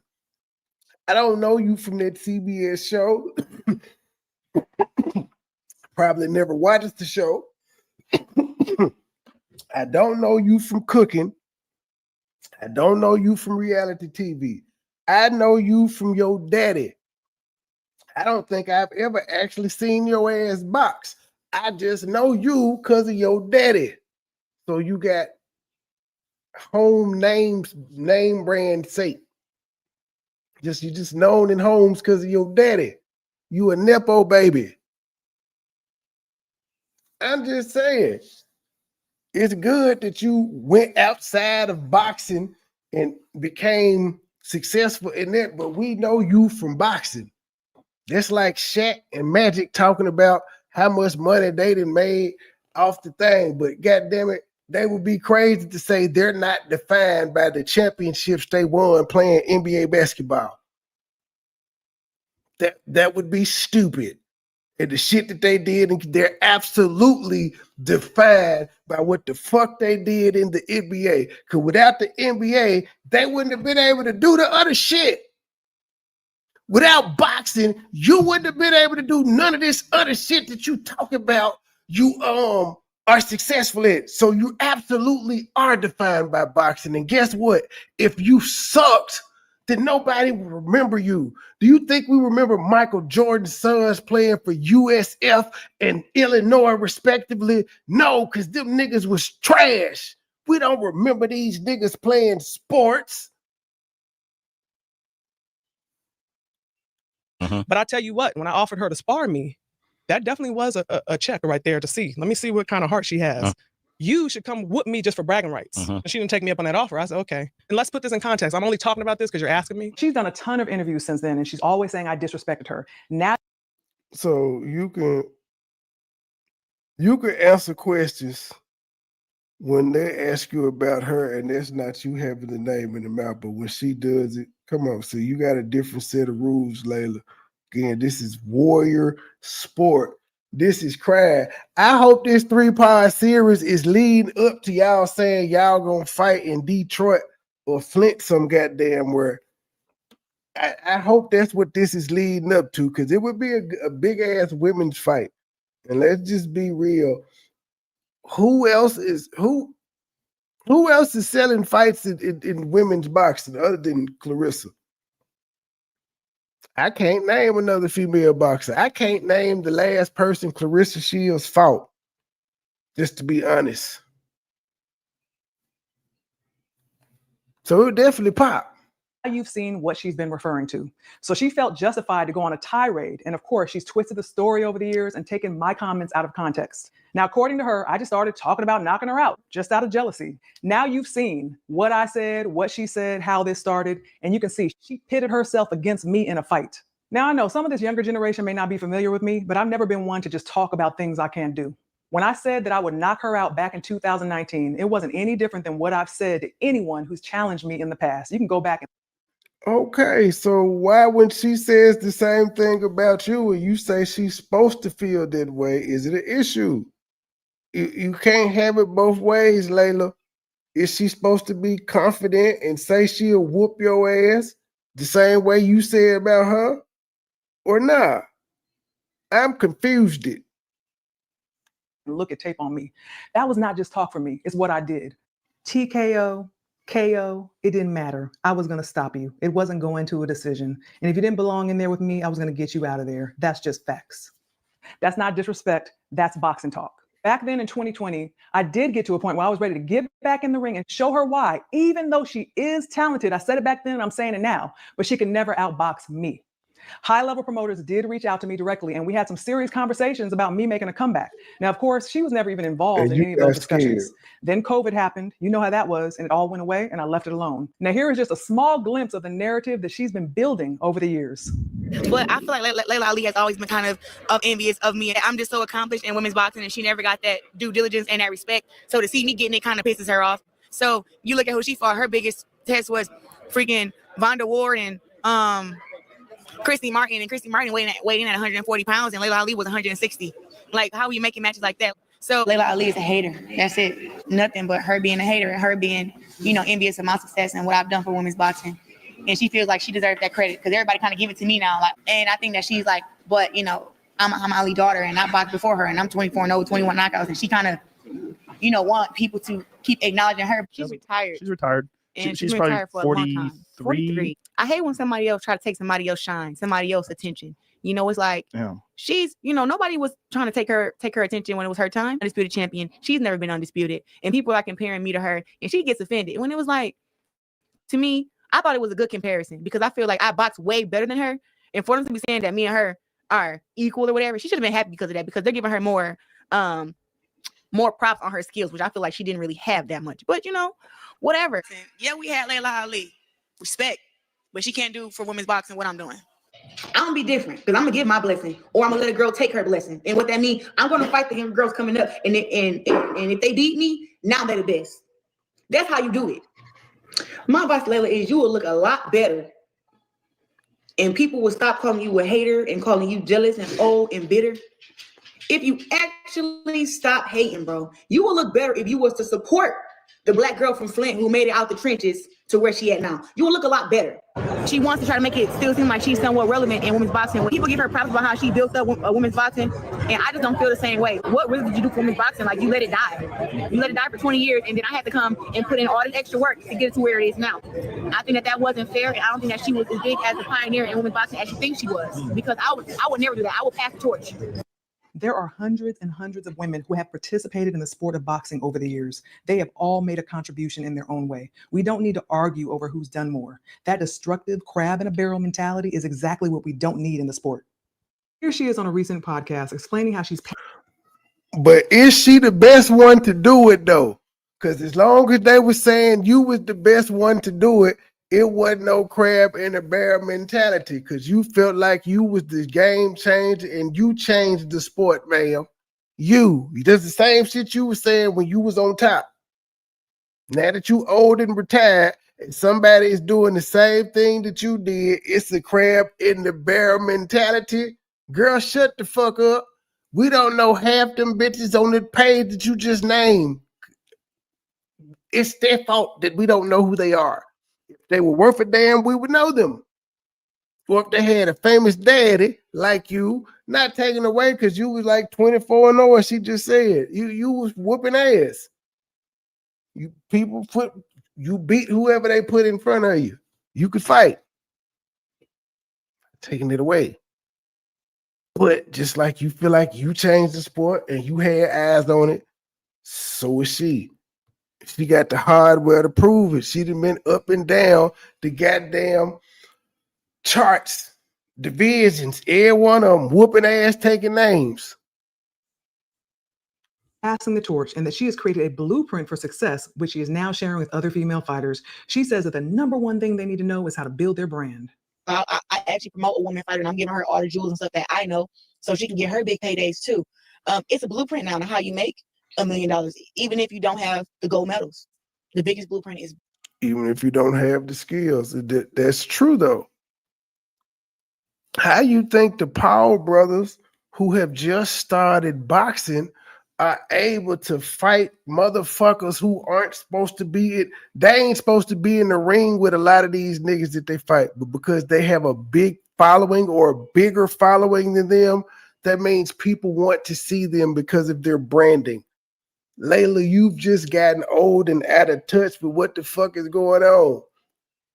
I don't know you from that CBS show. Probably never watched the show. I don't know you from cooking. I don't know you from reality TV. I know you from your daddy. I don't think I've ever actually seen your ass box. I just know you because of your daddy. So you got home names, name brand sake. You just known in homes because of your daddy. You a Nepo baby. I'm just saying, it's good that you went outside of boxing and became successful in that, but we know you from boxing. That's like Shaq and Magic talking about how much money they done made off the thing, but goddamn it, they would be crazy to say they're not defined by the championships they won playing NBA basketball. That would be stupid. And the shit that they did, and they're absolutely defined by what the fuck they did in the NBA. Because without the NBA, they wouldn't have been able to do the other shit. Without boxing, you wouldn't have been able to do none of this other shit that you talk about you are successful in. So you absolutely are defined by boxing. And guess what? If you sucked, then nobody will remember you. Do you think we remember Michael Jordan's sons playing for USF and Illinois respectively? No, because them niggas was trash. We don't remember these niggas playing sports. But I tell you what, when I offered her to spar me, that definitely was a check right there to see. Let me see what kind of heart she has. You should come whoop me just for bragging rights. And she didn't take me up on that offer. I said, okay. And let's put this in context. I'm only talking about this because you're asking me. She's done a ton of interviews since then, and she's always saying I disrespected her. Now, so you can answer questions when they ask you about her, and that's not you having the name in the mouth, but when she does it, come on. So you got a different set of rules, Layla. Again, this is warrior sport. This is crime. I hope this 3-part series is leading up to y'all saying y'all gonna fight in Detroit or Flint some goddamn where. I hope that's what this is leading up to, because it would be a big ass women's fight. And let's just be real. Who else is selling fights in women's boxing other than Clarissa? I can't name another female boxer. I can't name the last person Clarissa Shields fought, just to be honest. So it definitely pop. you've seen what she's been referring to. So she felt justified to go on a tirade. And of course, she's twisted the story over the years and taken my comments out of context. Now, according to her, I just started talking about knocking her out just out of jealousy. Now you've seen what I said, what she said, how this started, and you can see she pitted herself against me in a fight. Now, I know some of this younger generation may not be familiar with me, but I've never been one to just talk about things I can't do. When I said that I would knock her out back in 2019, it wasn't any different than what I've said to anyone who's challenged me in the past. You can go back and okay, so why when she says the same thing about you and you say she's supposed to feel that way, is it an issue? You can't have it both ways, Layla. Is she supposed to be confident and say she'll whoop your ass the same way you said about her? Or not? I'm confused. look at tape on me. That was not just talk for me. It's what I did. TKO, KO, it didn't matter. I was going to stop you. It wasn't going to a decision. And if you didn't belong in there with me, I was going to get you out of there. That's just facts. That's not disrespect. That's boxing talk. Back then in 2020, I did get to a point where I was ready to get back in the ring and show her why, even though she is talented. I said it back then and I'm saying it now, but she can never outbox me. High-level promoters did reach out to me directly, and we had some serious conversations about me making a comeback. Now, of course, she was never even involved And in you any of those got discussions. scared. Then COVID happened. You know how that was, and it all went away, and I left it alone. Now, here is just a small glimpse of the narrative that she's been building over the years. But I feel like Layla Ali has always been kind of envious of me. I'm just so accomplished in women's boxing, and she never got that due diligence and that respect. So to see me getting it kind of pisses her off. So you look at who she fought. Her biggest test was freaking Vonda Ward and Christy Martin. And Christy Martin weighed in at 140 pounds, and Layla Ali was 160. Like, how are you making matches like that? So Layla Ali is a hater. That's it. Nothing but her being a hater and her being, envious of my success and what I've done for women's boxing. And she feels like she deserves that credit because everybody kind of give it to me now. Like, and I think that she's like, but I'm Ali's daughter and I boxed before her and I'm 24-0, 21 knockouts. And she kind of, want people to keep acknowledging her. She's retired. She's retired. And She's been probably retired for a long time. 43. I hate when somebody else try to take somebody else's shine, somebody else's attention. It's like she's, nobody was trying to take her attention when it was her time. Undisputed champion. She's never been undisputed. And people are comparing me to her and she gets offended. When it was like, to me, I thought it was a good comparison because I feel like I box way better than her. And for them to be saying that me and her are equal or whatever, she should have been happy because of that, because they're giving her more props on her skills, which I feel like she didn't really have that much. But whatever. Yeah, we had Layla Ali. Respect. But she can't do for women's boxing what I'm doing. I'm gonna be different because I'm gonna give my blessing, or I'm gonna let a girl take her blessing. And what that means, I'm gonna fight the girls coming up, and if they beat me, now they're the best. That's how you do it. My advice, Layla, is you will look a lot better, and people will stop calling you a hater and calling you jealous and old and bitter. If you actually stop hating, bro, you will look better if you was to support the black girl from Flint who made it out the trenches to where she at now. You will look a lot better. She wants to try to make it still seem like she's somewhat relevant in women's boxing. When people give her props about how she built up women's boxing, and I just don't feel the same way. What really did you do for women's boxing? Like, you let it die. You let it die for 20 years, and then I had to come and put in all this extra work to get it to where it is now. I think that wasn't fair, and I don't think that she was as big as a pioneer in women's boxing as she thinks she was, because I would never do that. I would pass the torch. There are hundreds and hundreds of women who have participated in the sport of boxing over the years. They have all made a contribution in their own way. We don't need to argue over who's done more. That destructive crab in a barrel mentality is exactly what we don't need in the sport. Here she is on a recent podcast explaining how she's. But is she the best one to do it though? Because as long as they were saying you was the best one to do it, it wasn't no crab in a barrel mentality, because you felt like you was the game changer and you changed the sport, ma'am. You does the same shit you were saying when you was on top. Now that you old and retired, and somebody is doing the same thing that you did, it's a crab in the barrel mentality. Girl, shut the fuck up. We don't know half them bitches on the page that you just named. It's their fault that we don't know who they are. If they were worth a damn, we would know them. Or if they had a famous daddy like you, not taken away because you was like 24-0, as she just said. You was whooping ass. You beat whoever they put in front of you. You could fight. Taking it away. But just like you feel like you changed the sport and you had eyes on it, so is she. She got the hardware to prove it. She done been up and down the goddamn charts, divisions, every one of them whooping ass, taking names. Passing the torch, and that she has created a blueprint for success, which she is now sharing with other female fighters. She says that the number one thing they need to know is how to build their brand. I actually promote a woman fighter, and I'm giving her all the jewels and stuff that I know, so she can get her big paydays too. It's a blueprint now on how you make $1 million, even if you don't have the gold medals. The biggest blueprint is even if you don't have the skills. That's true though. How you think the Paul brothers who have just started boxing are able to fight motherfuckers who aren't supposed to be they ain't supposed to be in the ring with a lot of these niggas that they fight, but because they have a big following or a bigger following than them, that means people want to see them because of their branding. Layla, you've just gotten old and out of touch with what the fuck is going on.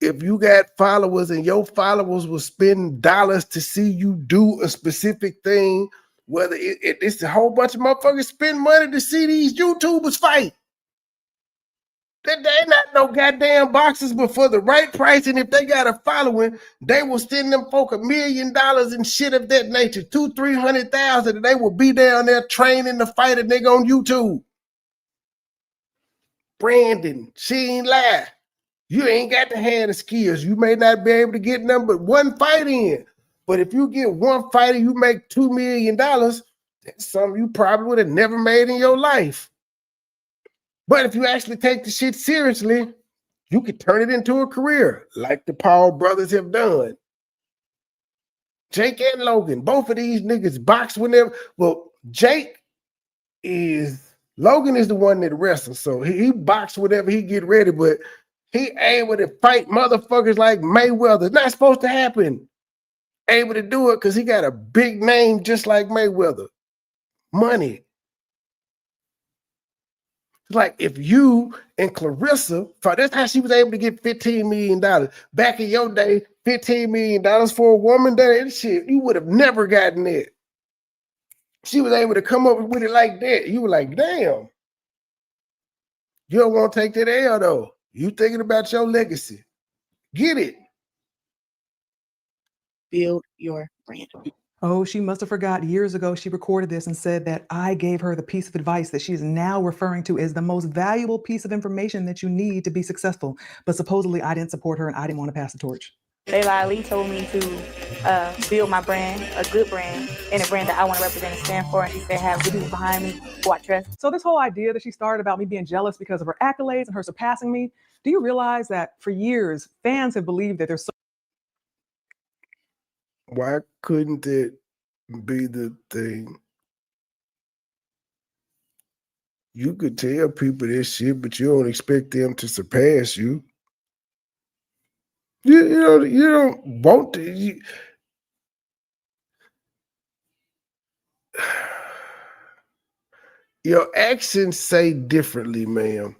If you got followers and your followers will spend dollars to see you do a specific thing, Whether it's a whole bunch of motherfuckers spend money to see these YouTubers fight. They ain't not no goddamn boxers, but for the right price, and if they got a following, they will send them folk $1 million and shit of that nature, 200,000-300,000, and they will be down there training to fight a nigga on YouTube. Brandon, she ain't lie. You ain't got the hand of skills. You may not be able to get nothing but one fight in. But if you get one fight and you make $2 million, that's something you probably would have never made in your life. But if you actually take the shit seriously, you could turn it into a career like the Paul brothers have done. Jake and Logan, both of these niggas box whenever. Well, Logan is the one that wrestles, so he box whenever he get ready, but he able to fight motherfuckers like Mayweather. It's not supposed to happen. Able to do it because he got a big name just like Mayweather. Money. Like if you and Clarissa, that's how she was able to get $15 million. Back in your day, $15 million for a woman, that shit, you would have never gotten it. She was able to come up with it like that. You were like, damn. You don't want to take that L though. You thinking about your legacy. Get it. Build your brand. Oh, she must have forgot years ago she recorded this and said that I gave her the piece of advice that she is now referring to as the most valuable piece of information that you need to be successful. But supposedly I didn't support her and I didn't want to pass the torch. Layla Ali told me to build my brand, a good brand, and a brand that I want to represent and stand for. And she said, have people behind me who I trust. So this whole idea that she started about me being jealous because of her accolades and her surpassing me, do you realize that for years, fans have believed that there's so Why couldn't it be the thing? You could tell people this shit, but you don't expect them to surpass you. You don't want to. Your actions say differently, ma'am.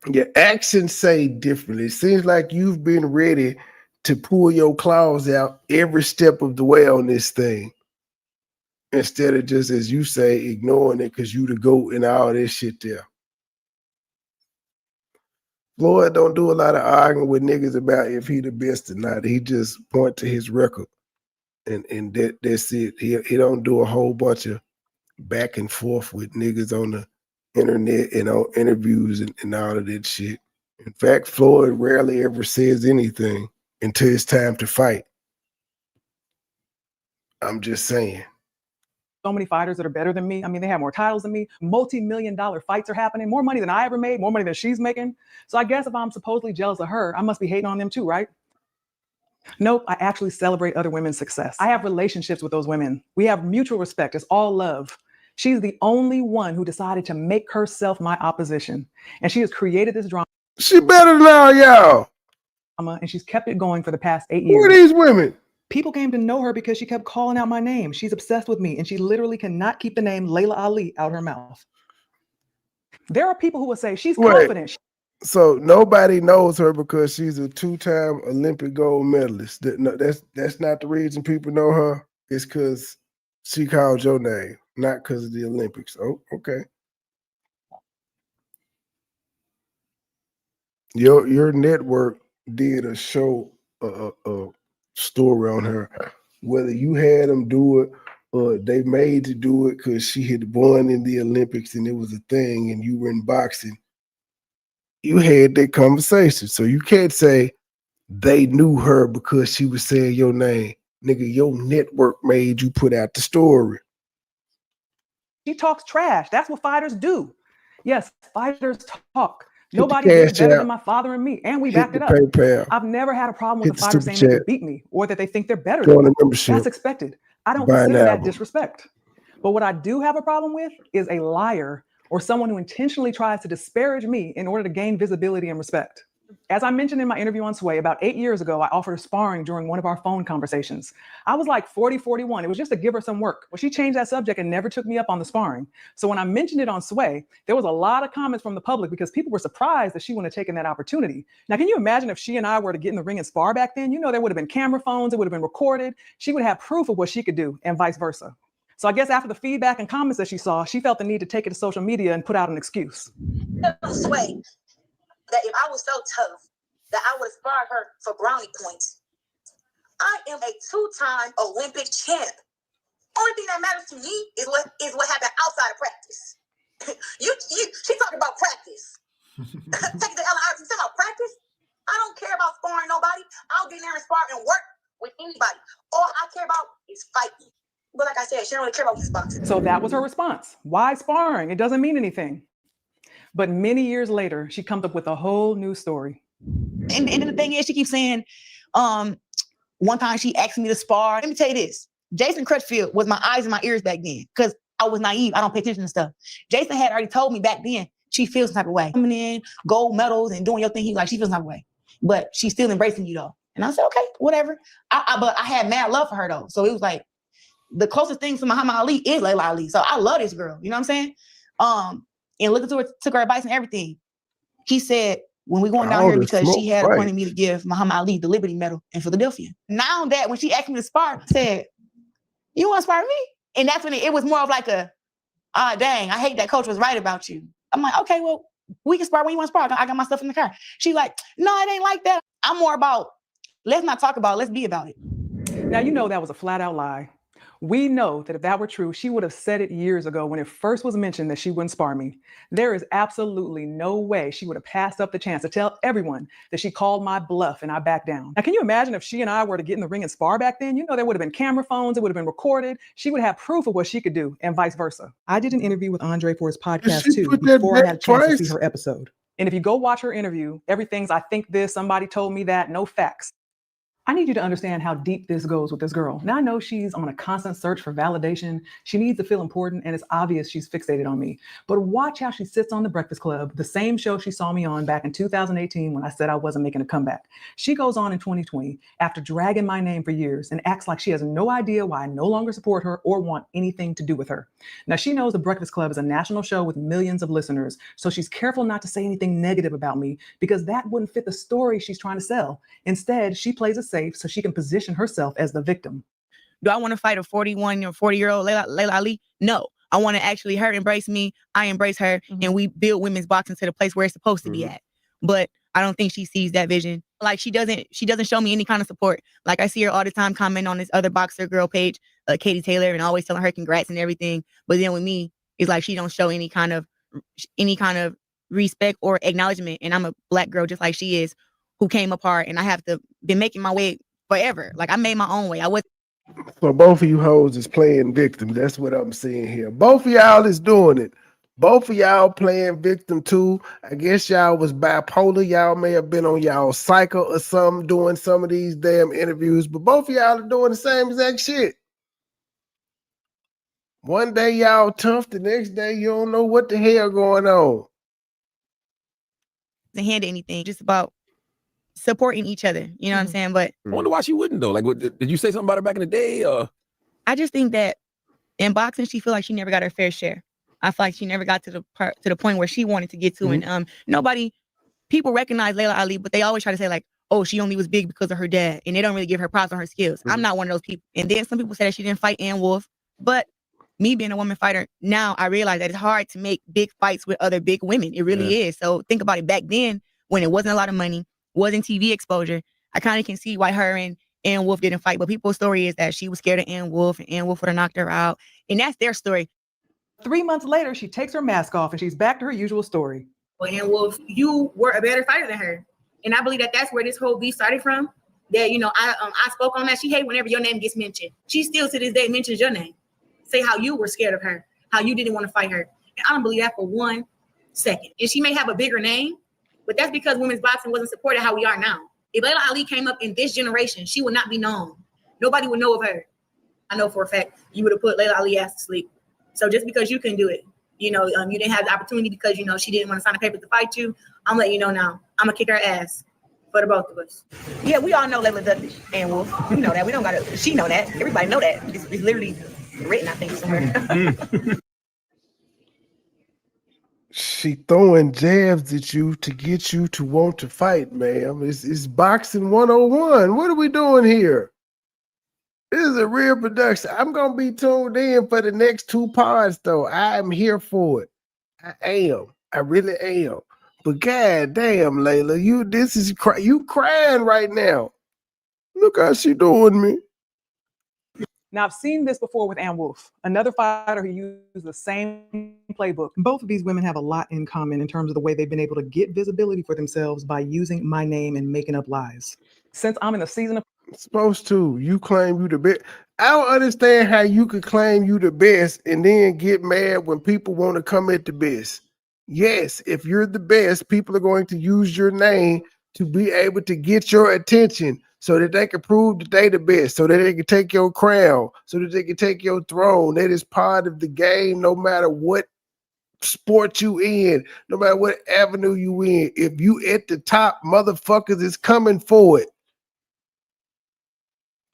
Your actions say differently. It seems like you've been ready to pull your claws out every step of the way on this thing. Instead of just, as you say, ignoring it because you the GOAT and all this shit there. Floyd don't do a lot of arguing with niggas about if he the best or not. He just point to his record. And that's it. He don't do a whole bunch of back and forth with niggas on the internet and on interviews and all of that shit. In fact, Floyd rarely ever says anything until it's time to fight. I'm just saying. so many fighters that are better than me. I mean, they have more titles than me. Multi-million-dollar fights are happening. More money than I ever made. More money than she's making. So I guess if I'm supposedly jealous of her, I must be hating on them too, right? Nope, I actually celebrate other women's success. I have relationships with those women. We have mutual respect. It's all love. She's the only one who decided to make herself my opposition. And she has created this drama. She better than all y'all. And she's kept it going for the past 8 Who years. are these women? People came to know her because she kept calling out my name. She's obsessed with me, and she literally cannot keep the name Layla Ali out her mouth. There are people who will say she's confident. So nobody knows her because she's a 2-time Olympic gold medalist. That's not the reason people know her. It's because she called your name, not because of the Olympics. Oh, okay. Your network did a show, a story on her. Whether you had them do it or they made to do it because she had won in the Olympics and it was a thing and you were in boxing. You had that conversation. So you can't say they knew her because she was saying your name. Nigga, your network made you put out the story. She talks trash. That's what fighters do. Yes, fighters talk. Nobody is better than my father and me. And we backed it up. PayPal. I've never had a problem with the fighter saying they can beat me or that they think they're better than me. That's expected. I don't consider that disrespect. But what I do have a problem with is a liar or someone who intentionally tries to disparage me in order to gain visibility and respect. As I mentioned in my interview on Sway, about 8 years ago, I offered her sparring during one of our phone conversations. I was like 40, 41. It was just to give her some work. Well, she changed that subject and never took me up on the sparring. So when I mentioned it on Sway, there was a lot of comments from the public because people were surprised that she wouldn't have taken that opportunity. Now, can you imagine if she and I were to get in the ring and spar back then? You know, there would have been camera phones. It would have been recorded. She would have proof of what she could do and vice versa. So I guess after the feedback and comments that she saw, she felt the need to take it to social media and put out an excuse. Sway that if I was so tough that I would aspire her for brownie points. I am a 2-time Olympic champ. Only thing that matters to me is what happened outside of practice. She talking about practice. Take the L out. You talking about practice? I don't care about sparring nobody. I'll get in there and spar and work with anybody. All I care about is fighting. But like I said, she don't really care about this boxing. So that was her response. Why sparring? It doesn't mean anything. But many years later, she comes up with a whole new story. And the thing is, she keeps saying, one time she asked me to spar. Let me tell you this. Jason Crutchfield was my eyes and my ears back then because I was naive. I don't pay attention to stuff. Jason had already told me back then she feels some type of way. Coming in, gold medals and doing your thing, he like, she feels some type of way. But she's still embracing you though. And I said, okay, whatever. But I had mad love for her though. So it was like, the closest thing to Muhammad Ali is Layla Ali. So I love this girl. You know what I'm saying? And looking to her, took her advice and everything. He said, when we going down here, because she had appointed me to give Muhammad Ali the Liberty Medal in Philadelphia. Now that when she asked me to spar, I said, you want to spar me? And that's when it was more of like a, dang, I hate that coach was right about you. I'm like, okay, well, we can spar when you want to spar. I got my stuff in the car. She's like, no, it ain't like that. I'm more about, let's not talk about it, let's be about it. Now, you know that was a flat out lie. We know that if that were true, she would have said it years ago when it first was mentioned that she wouldn't spar me. There is absolutely no way she would have passed up the chance to tell everyone that she called my bluff and I backed down. Now, can you imagine if she and I were to get in the ring and spar back then? You know, there would have been camera phones, it would have been recorded. She would have proof of what she could do and vice versa. I did an interview with Andre for his podcast too before I had a chance to see her episode. And if you go watch her interview, everything's I think this, somebody told me that, no facts. I need you to understand how deep this goes with this girl. Now I know she's on a constant search for validation. She needs to feel important, and it's obvious she's fixated on me. But watch how she sits on The Breakfast Club, the same show she saw me on back in 2018 when I said I wasn't making a comeback. She goes on in 2020 after dragging my name for years and acts like she has no idea why I no longer support her or want anything to do with her. Now she knows The Breakfast Club is a national show with millions of listeners, so she's careful not to say anything negative about me because that wouldn't fit the story she's trying to sell. Instead, she plays it safe so she can position herself as the victim. Do I want to fight a 41 or 40-year-old Layla Ali? No. I want to actually her embrace me. I embrace her, and we build women's boxing to the place where it's supposed to be at. But I don't think she sees that vision. Like she doesn't show me any kind of support. Like I see her all the time comment on this other boxer girl page, Katie Taylor, and always telling her congrats and everything. But then with me, it's like she don't show any kind of respect or acknowledgement. And I'm a black girl just like she is, who came apart, and I have to been making my way forever. Like I made my own way. So both of you hoes is playing victim. That's what I'm seeing here. Both of y'all is doing it. Both of y'all playing victim too. I guess y'all was bipolar. Y'all may have been on y'all cycle or something doing some of these damn interviews, but both of y'all are doing the same exact shit. One day y'all tough, the next day you don't know what the hell going on. To hand anything, just about supporting each other, you know what I'm saying? But I wonder why she wouldn't though. Like, did you say something about her back in the day? Or I just think that in boxing, she feel like she never got her fair share. I feel like she never got to the point where she wanted to get to, and people recognize Layla Ali, but they always try to say like, oh, she only was big because of her dad, and they don't really give her props on her skills. I'm not one of those people. And then some people say that she didn't fight Ann Wolf, but me being a woman fighter, now I realize that it's hard to make big fights with other big women. It really is. So think about it. Back then, when it wasn't a lot of money, wasn't TV exposure, I kind of can see why her and Ann Wolf didn't fight. But people's story is that she was scared of Ann Wolf, and Ann Wolf would have knocked her out. And that's their story. 3 months later, she takes her mask off and she's back to her usual story. Well, Ann Wolf, you were a better fighter than her. And I believe that that's where this whole beef started from. That, I spoke on that. She hates whenever your name gets mentioned. She still to this day mentions your name. Say how you were scared of her, how you didn't want to fight her. And I don't believe that for 1 second. And she may have a bigger name, but that's because women's boxing wasn't supported how we are now. If Layla Ali came up in this generation, she would not be known. Nobody would know of her. I know for a fact you would have put Layla Ali ass to sleep. So just because you can do it, you didn't have the opportunity because, she didn't want to sign a paper to fight you. I'm letting you know now. I'm going to kick her ass for the both of us. Yeah, we all know Layla Dudley and Wolf. We know that. We don't got to. She know that. Everybody know that. It's literally written, I think, somewhere. She throwing jabs at you to get you to want to fight, ma'am. It's boxing 101. What are we doing here? This is a real production. I'm gonna be tuned in for the next 2 parts, though. I am here for it. I am. I really am. But god damn, Layla, you crying right now. Look how she doing me. Now, I've seen this before with Ann Wolf, another fighter who used the same playbook. Both of these women have a lot in common in terms of the way they've been able to get visibility for themselves by using my name and making up lies. Since I'm in the season of Supposed to. You claim you the best. I don't understand how you could claim you the best and then get mad when people want to come at the best. Yes, if you're the best, people are going to use your name to be able to get your attention so that they can prove that they the best, so that they can take your crown, so that they can take your throne. That is part of the game, no matter what sport you in, no matter what avenue you in. If you at the top, motherfuckers is coming for it.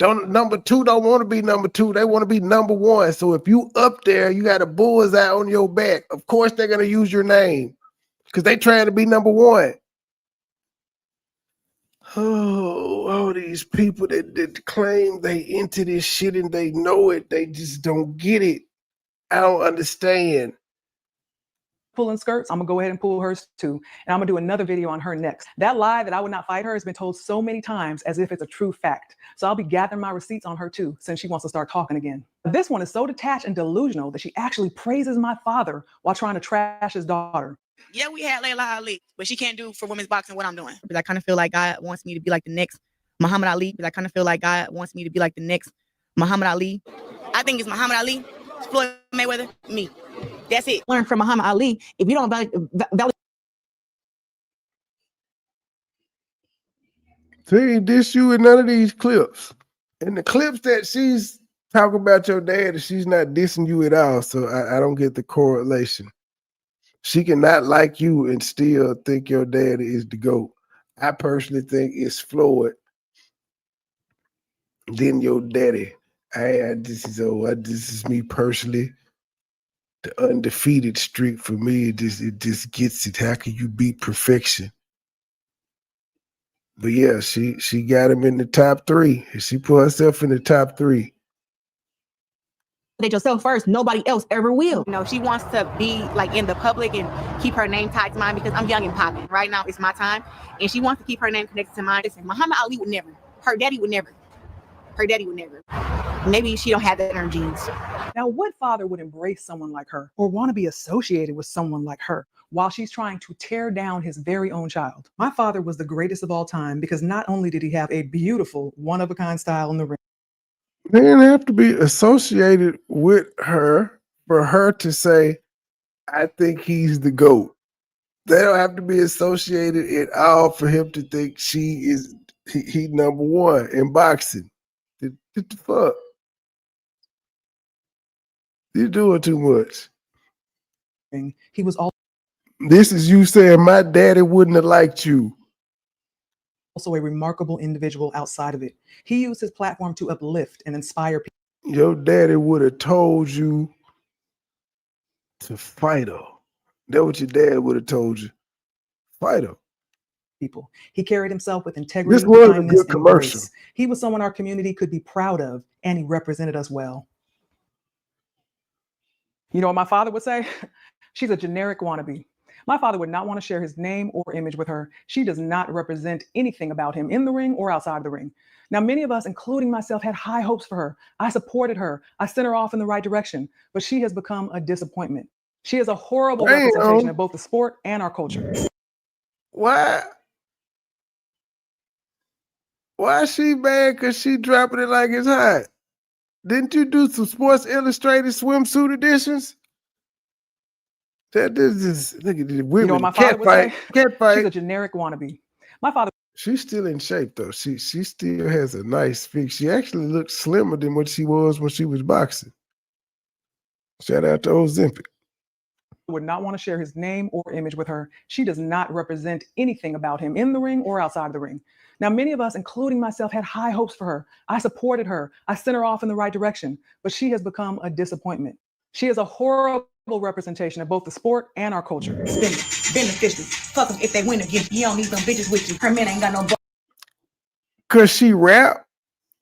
Number two don't want to be number two. They want to be number one. So if you up there, you got a bullseye on your back. Of course, they're going to use your name because they trying to be number one. Oh, all these people that claim they into this shit and they know it, they just don't get it. I don't understand. pulling skirts, I'm gonna go ahead and pull hers too. And I'm gonna do another video on her next. That lie that I would not fight her has been told so many times as if it's a true fact. So I'll be gathering my receipts on her too, since she wants to start talking again. This one is so detached and delusional that she actually praises my father while trying to trash his daughter. Yeah, we had Layla Ali, but she can't do for women's boxing what I'm doing. Because I kind of feel like God wants me to be like the next Muhammad Ali. Because I kind of feel like God wants me to be like the next Muhammad Ali. I think it's Muhammad Ali, Floyd Mayweather, me. That's it. Learn from Muhammad Ali. If you don't value. See, diss you in none of these clips. In the clips that she's talking about your dad, she's not dissing you at all. So I don't get the correlation. She cannot like you and still think your daddy is the GOAT. I personally think it's Floyd, then your daddy. This is me personally. The undefeated streak for me, it just gets it. How can you beat perfection? But yeah, she got him in the top 3. She put herself in the top 3. Yourself first, nobody else ever will. You know, she wants to be like in the public and keep her name tied to mine because I'm young and popping. Right now, it's my time, and she wants to keep her name connected to mine. Listen, Muhammad Ali would never. Her daddy would never. Her daddy would never. Maybe she don't have that in her genes. Now, what father would embrace someone like her or want to be associated with someone like her while she's trying to tear down his very own child? My father was the greatest of all time because not only did he have a beautiful, one-of-a-kind style in the ring. They didn't have to be associated with her for her to say, I think he's the GOAT. They don't have to be associated at all for him to think he number one in boxing. What the fuck? You're doing too much. He was also This is you saying my daddy wouldn't have liked you. Also a remarkable individual outside of it. He used his platform to uplift and inspire people. Your daddy would have told you to fight her. That's what your dad would have told you. Fight her. People. He carried himself with integrity, This was a kindness, good commercial. and grace. He was someone our community could be proud of, and he represented us well. You know what my father would say? She's a generic wannabe. My father would not want to share his name or image with her. She does not represent anything about him in the ring or outside the ring. Now, many of us, including myself, had high hopes for her. I supported her. I sent her off in the right direction, but she has become a disappointment. She is a horrible representation of both the sport and our culture. Why is she bad? Because she dropping it like it's hot. Didn't you do some Sports Illustrated swimsuit editions? Look at this women. You know what my father would say? Cat fight. She's a generic wannabe. My father. She's still in shape though. She still has a nice fix. She actually looks slimmer than what she was when she was boxing. Shout out to Ozempic. Would not want to share his name or image with her. She does not represent anything about him in the ring or outside of the ring. Now, many of us, including myself, had high hopes for her. I supported her. I sent her off in the right direction, but she has become a disappointment. She is a horrible representation of both the sport and our culture. Beneficial. Fuck them if they win again. You don't need them bitches with you. Her men ain't got no. Cause she rap.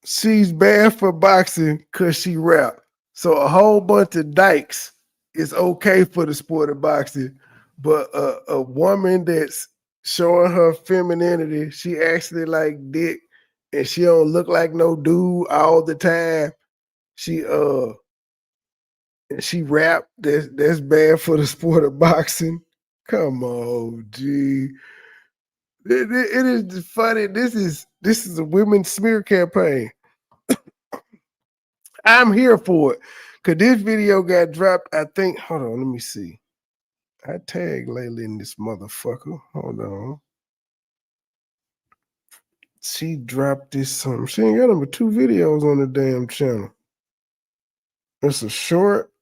she's bad for boxing because she rap. So a whole bunch of dykes is okay for the sport of boxing, but a woman that's showing her femininity, she actually like dick, and she don't look like no dude all the time. She and she rap. That's bad for the sport of boxing. Come on, G. It is funny. This is a women's smear campaign. I'm here for it. Cause this video got dropped. I think. Hold on, let me see. I tagged Layla in this motherfucker. Hold on. She dropped this something. She ain't got number 2 videos on the damn channel. It's a short.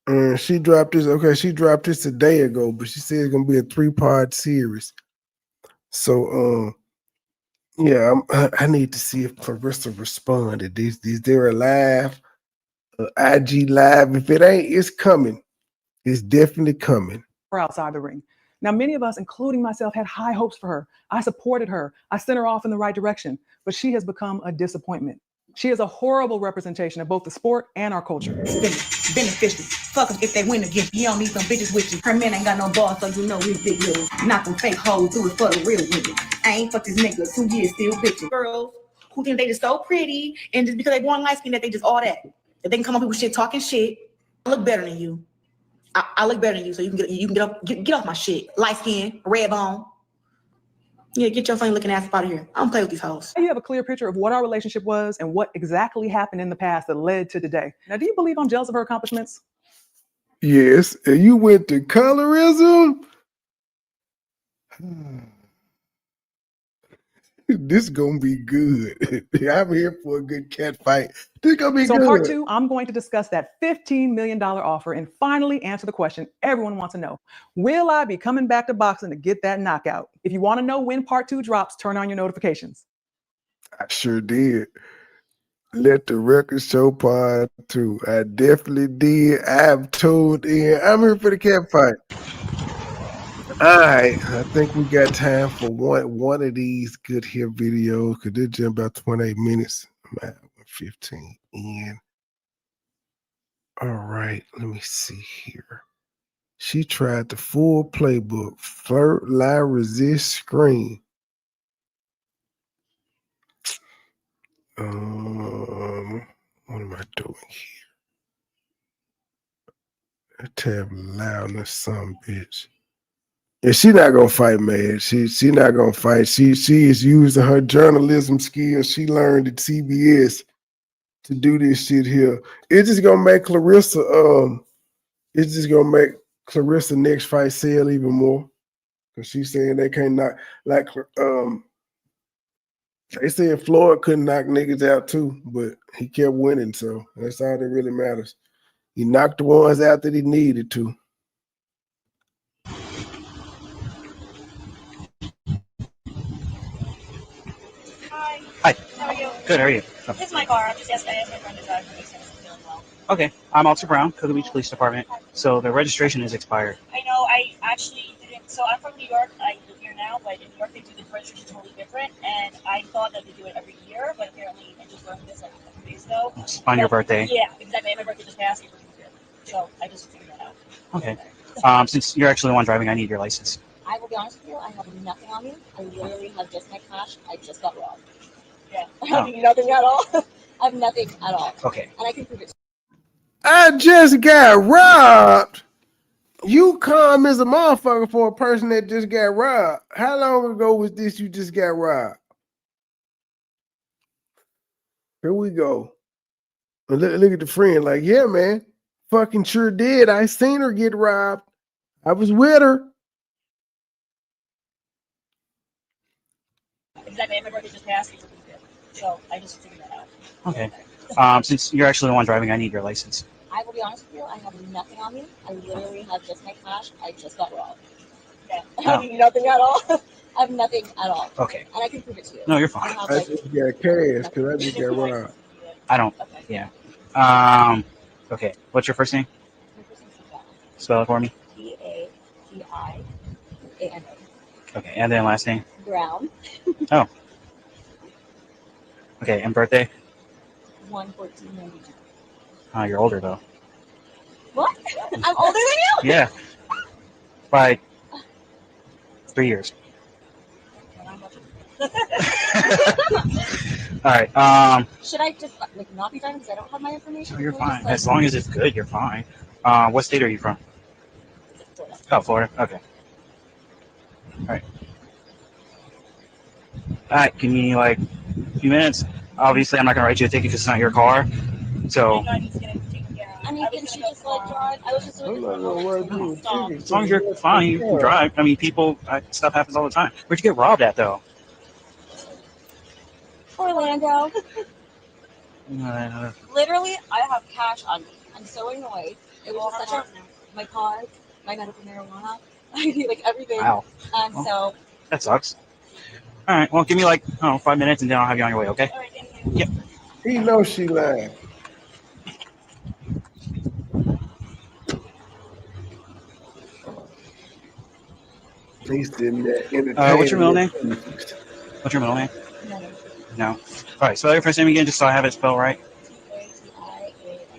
And she dropped this. Okay, she dropped this a day ago, but she said it's gonna be a 3-part series. So yeah, I need to see if Clarissa responded. These they're live, IG live. If it ain't, it's coming. It's definitely coming. Outside the ring. Now, many of us, including myself, had high hopes for her. I supported her. I sent her off in the right direction, but she has become a disappointment. She is a horrible representation of both the sport and our culture. Beneficial. Fuck 'em if they win again. You don't need some bitches with you. Her man ain't got no balls, so you know he's big little. Not them fake hoes, do it for the real women. I ain't fucked this nigga 2 years, still bitching. Girls who think they just so pretty, and just because they born light skin that they just all that. That they can come up with shit talking shit. I look better than you. I look better than you, so you can get off my shit. Light skin, red bone. Yeah, get your funny looking ass up out of here. I don't play with these hoes. You have a clear picture of what our relationship was and what exactly happened in the past that led to today. Now, do you believe I'm jealous of her accomplishments? Yes, and you went to colorism. This gonna be good. I'm here for a good cat fight. This gonna be so good. Part 2, I'm going to discuss that $15 million offer and finally answer the question everyone wants to know. Will I be coming back to boxing to get that knockout? If you want to know when Part 2 drops, turn on your notifications. I sure did. Let the record show Part 2. I definitely did. I've tuned in. I'm here for the cat fight. All right, I think we got time for one of these good here videos because they're just about 28 minutes. I'm at 15 in. All right, let me see here. She tried the full playbook: flirt, lie, resist, scream. What am I doing here? I tab loudness, some bitch. Yeah, she not gonna fight, man. She not gonna fight. She is using her journalism skills she learned at CBS to do this shit here. It's just gonna make Clarissa next fight sell even more. Cause she's saying they can't knock like they said Floyd couldn't knock niggas out too, but he kept winning, so that's all that really matters. He knocked the ones out that he needed to. Hi. How are you? Good, how are you? This is my car. I'm just yesterday. My friend is driving me, so I'm feeling well. Okay, I'm Officer Brown, Cocoa Beach Police Department. So the registration is expired. I know. I actually didn't. So I'm from New York. I live here now, but in New York they do the registration totally different. And I thought that they do it every year, but apparently I just learned this like a couple days ago. On your birthday? Yeah, exactly. My birthday just passed April 5th, so I just figured that out. Okay. Since you're actually the one driving, I need your license. I will be honest with you. I have nothing on me. I literally have just my cash. I just got robbed. Yeah, I have nothing at all. I have nothing at all. Okay. And I can prove it. I just got robbed. You calm as a motherfucker for a person that just got robbed. How long ago was this you just got robbed? Here we go. Look at the friend like, yeah, man, fucking sure did. I seen her get robbed. I was with her. Exactly. My birthday just passed April 5th, so I just figured that out. Okay. Since you're actually the one driving, I need your license. I will be honest with you. I have nothing on me. I literally have just my cash. I just got robbed. Yeah, I have nothing at all. I have nothing at all. Okay. And I can prove it to you. No, you're fine. I just got cash because I just got robbed. I don't. Okay. Yeah. Okay. What's your first name? My first name's Savannah. Spell it for me. P-A-T-I-A-N-A. Okay. And then last name? Brown. Oh. Okay. And birthday? 114.92. You're older though. What? I'm older than you? Yeah. By 3 years. All right. Should I just like not be driving because I don't have my information? So you're Can we fine. just, As long as it's good, you're fine. What state are you from? Florida. Oh, Florida. Okay. All right. All right. Give me like a few minutes. Obviously, I'm not gonna write you a ticket because it's not your car. So. I mean, can she just like drive? I was just doing I'm this not for a gonna moment. write you a Stop. ticket. As long as you're fine, you can drive. I mean, people, stuff happens all the time. Where'd you get robbed at, though? Orlando. Literally, I have cash on me. I'm so annoyed. It was just such a my cards, my medical marijuana, I need like everything. Wow. And Well, so. that sucks. All right. Well, give me like 5 minutes, and then I'll have you on your way. Okay? All right, thank you. Yep. He knows she lying. He's sitting there entertaining. What's your middle name? foolishness. What's your middle name? No. No. All right. Spell your first name again, just so I have it spelled right. T-A-T-I-A-N.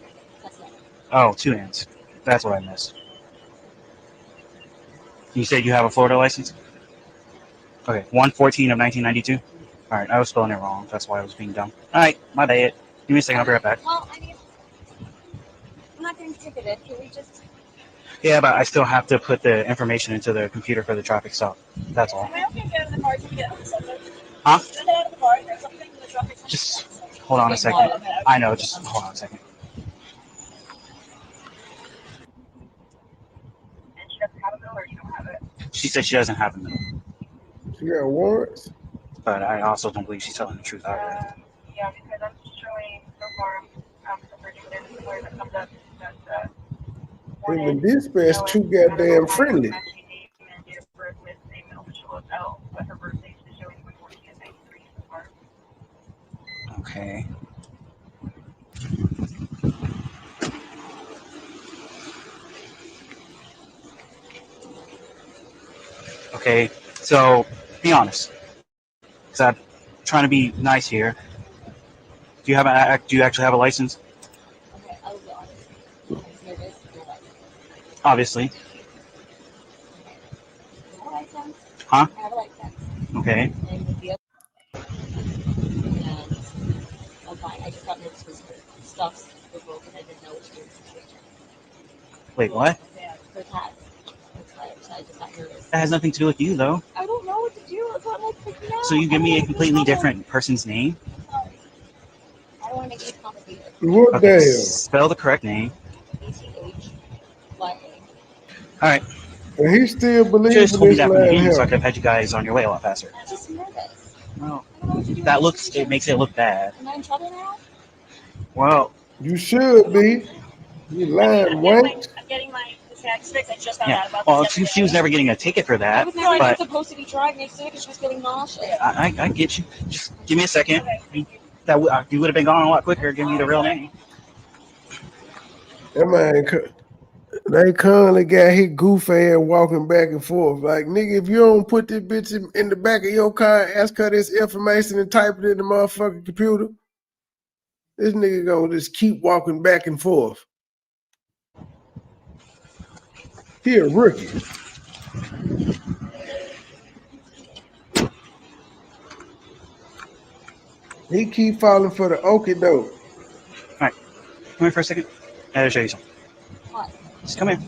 Oh, 2 N's. That's what I missed. You said you have a Florida license? Okay. 114 of 1992. All right. I was spelling it wrong. That's why I was being dumb. All right. My bad. Give me a second. I'll be right back. Well, I mean, I'm not getting ticketed. Can we just? Yeah, but I still have to put the information into the computer for the traffic stop. That's all. Am I okay to get in the car to get on the subject? Huh? Should I get out of the car? Is there something in the traffic? Just hold on a second. I know. Just hold on a second. And she doesn't have a bill, or you don't have it? She said she doesn't have them, She got warrants. but I also don't believe she's telling the truth either. Yeah, because I'm showing so far the particular employer that comes up that's Him and dispatch too goddamn friendly. Okay. Okay. So be honest, because I'm trying to be nice here. Do you actually have a license? Okay, I will be honest. I was nervous. Obviously. I have a license. Huh? I have a license. Okay. And with the and I'm fine. I just got nervous because stuff was broken. I didn't know what to do in the situation. Wait, what? For tax. So I just got nervous. That has nothing to do with you, though. I don't know what to do. That's what I'm like freaking out. So you give me a completely different person's name? Sorry. I don't want to make it complicated. What Okay. damn? Spell the correct name. ETHYA. All right. And he still believes Just in told me this that from the line beginning, so I here. could have had you guys on your way a lot faster. I'm just nervous. Well, I don't know what to do. that it makes it look bad. Am I in trouble now? Well, You should be. You lying, wank. I'm getting my tax fixed. I just found yeah. out about Well, this. she was never getting a ticket for I that. was never even But supposed to be driving next to it because she was getting nauseous. I get you. Just give me a second. You would have been gone a lot quicker. Give me the real name. That man, they currently got his goof ass walking back and forth. Like, nigga, if you don't put this bitch in the back of your car and ask her this information and type it in the motherfucking computer, this nigga gonna just keep walking back and forth. He a rookie. He keep falling for the okie doke. All right. Come here for a second. I gotta show you something. What? Just come here.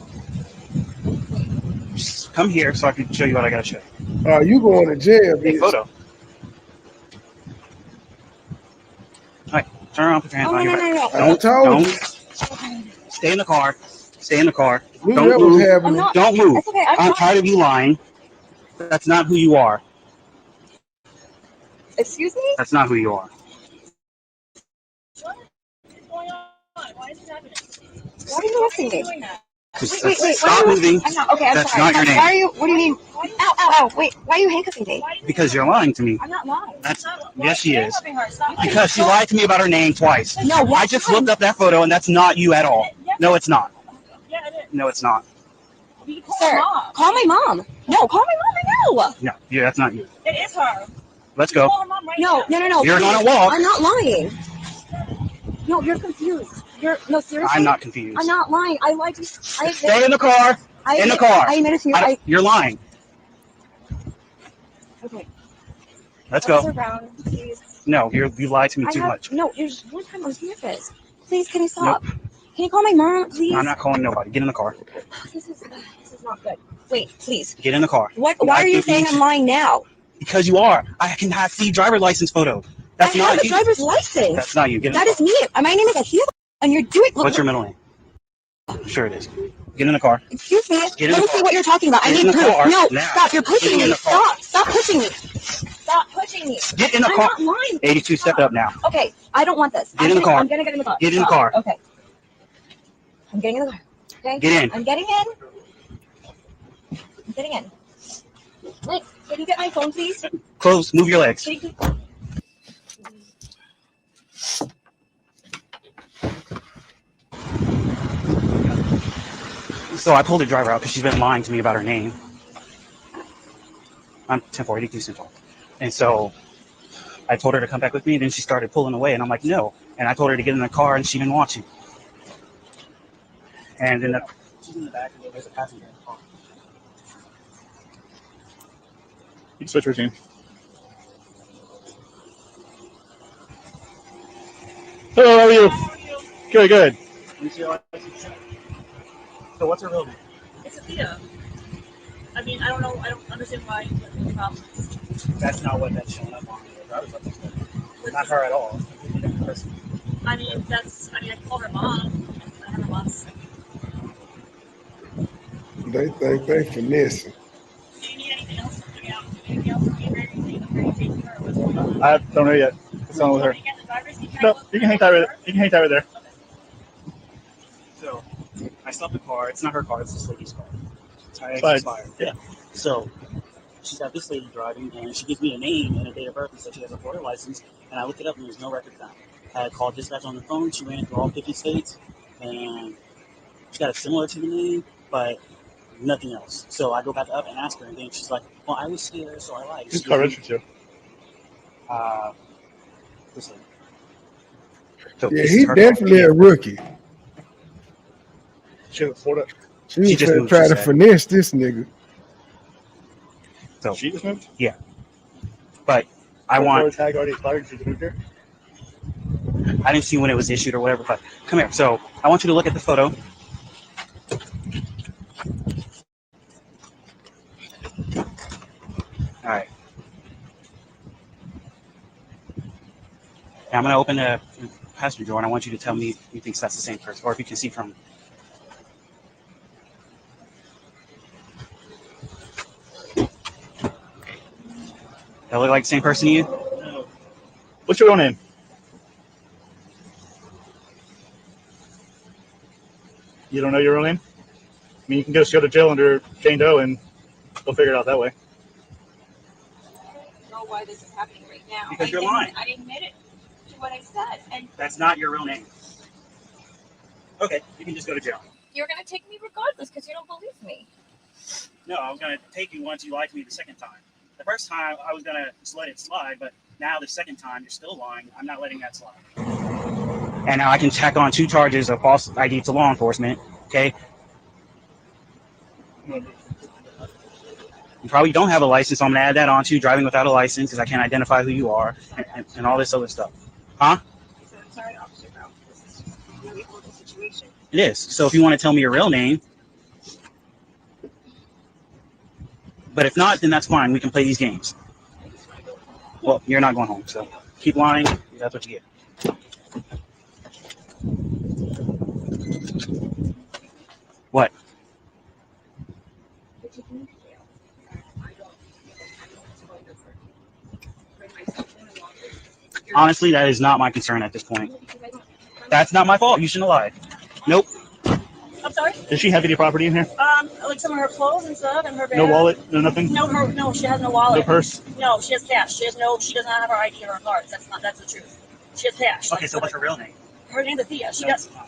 Just come here so I can show you what I gotta show you. You going to jail, Hey, bitch. photo. All right. Turn around. Put your hands on your back. I told you. Stay in the car. Stay in the car. Knew Don't that was move. happening. Don't move. That's okay. I'm tired of you lying. That's not who you are. Excuse me? That's not who you are. What is going on? Why is this happening? Why are you arresting me? Wait, Stop moving. I'm not. Okay, I'm That's sorry. not your name. Why are you? What do you mean? Ow! Wait, why are you handcuffing me? Because you're lying to me. I'm not lying. Yes, she is. Because she lied to me about her name twice. No, what? I just looked up that photo, and that's not you at all. No, it's not. Yeah, it is. No, it's not. Sir, call my mom. No, call my mom right now. No, yeah, that's not you. It is her. Let's go. No. You're on a walk. I'm not lying. No, you're confused. No, seriously. I'm not confused. I'm not lying. I lied to you. Stay in the car. In the car. I admit it to you. You're lying. Okay. Let's go. Around, please. No, you lied to me too much. No, there's one time I was nervous. Please, can you stop? Nope. Can you call my mom, please? I'm not calling nobody. Get in the car. This is not good. Wait, please. Get in the car. What? Why are you saying I'm lying now? Because you are. I can see driver's license photo. That's not have a you. driver's license. That's not you. Get in That the is me. My name is Akila, and you're doing. What's your middle name? Sure it is. Get in the car. Excuse me. Get in Let the me car. see what you're talking about. Get I in need the proof. car No, now. stop. You're pushing Get in me. the car. Stop pushing me. Stop pushing me. Get in the I'm car. not lying. 82, step it up now. Okay, I don't want this. Get in the car. I'm gonna get in the car. Get in the car. Okay. I'm getting in the car. Okay. Get in. I'm getting in. I'm getting in. Wait, can you get my phone, please? Close. Move your legs. Thank you. So I pulled the driver out because she's been lying to me about her name. I'm 10-4, Central. And so I told her to come back with me, and then she started pulling away, and I'm like, no. And I told her to get in the car, and she didn't want to. And then she's in the back, and there's a passenger in the car. You switch routine. Hello, how are you? Good, good. So what's her real name? It's Akila. I mean, I don't know. I don't understand why the problem is. That's not what that's showing up on the driver's license. Not her at all. I mean, I call her mom. I have her mom's. They think they finessing. Do you need anything else? Anything else? What's going on? I don't know yet. What's on with her? No, you can hang tight right there. You can hang tight right there. So I stopped the car. It's not her car. It's this lady's car. It's Fine. Yeah. So she's got this lady driving, and she gives me a name and a date of birth and said she has a Florida license. And I looked it up, and there's no record found. I had called dispatch on the phone. She ran through all 50 states, and she got a similar to the name, but nothing else. So I go back up and ask her, and then she's like, "Well, I was here, so I lied." Who's car registered to? This lady. So Yeah, this he is her definitely car. a rookie. She was Florida. She was just moved, trying she to said. finesse this nigga. So She just moved? yeah. But I Her want. tag already expired. She just moved here. I didn't see when it was issued or whatever, but come here. So I want you to look at the photo. All right. Now I'm going to open the passenger door, and I want you to tell me if you think that's the same person, or if you can see from. That look like the same person to you? What's your real name? You don't know your real name? I mean, you can just go to jail under Jane Doe, and they'll figure it out that way. I don't know why this is happening right now. Because you're lying. I admit it to what I said, and That's not your real name. Okay, you can just go to jail. you're gonna take me regardless because you don't believe me. No, I was going to take you once you lied to me the second time. The first time, I was going to just let it slide, but now the second time, you're still lying. I'm not letting that slide. And now I can tack on 2 charges of false ID to law enforcement, okay? You probably don't have a license, so I'm going to add that on to driving without a license because I can't identify who you are and all this other stuff. Huh? So I'm sorry, Officer Brown. This is a really horrible situation. It is. So if you want to tell me your real name, but if not, then that's fine. We can play these games. Well, you're not going home, so keep lying. That's what you get. What? Honestly, that is not my concern at this point. That's not my fault. You shouldn't have lied. Nope. I'm sorry? Does she have any property in here? Like some of her clothes and stuff, and her bag. No wallet? No nothing? No, she has no wallet. No purse? No, she has cash. She does not have her ID or her cards. That's the truth. She has cash. Okay, so what's her real name? Her name's Thea.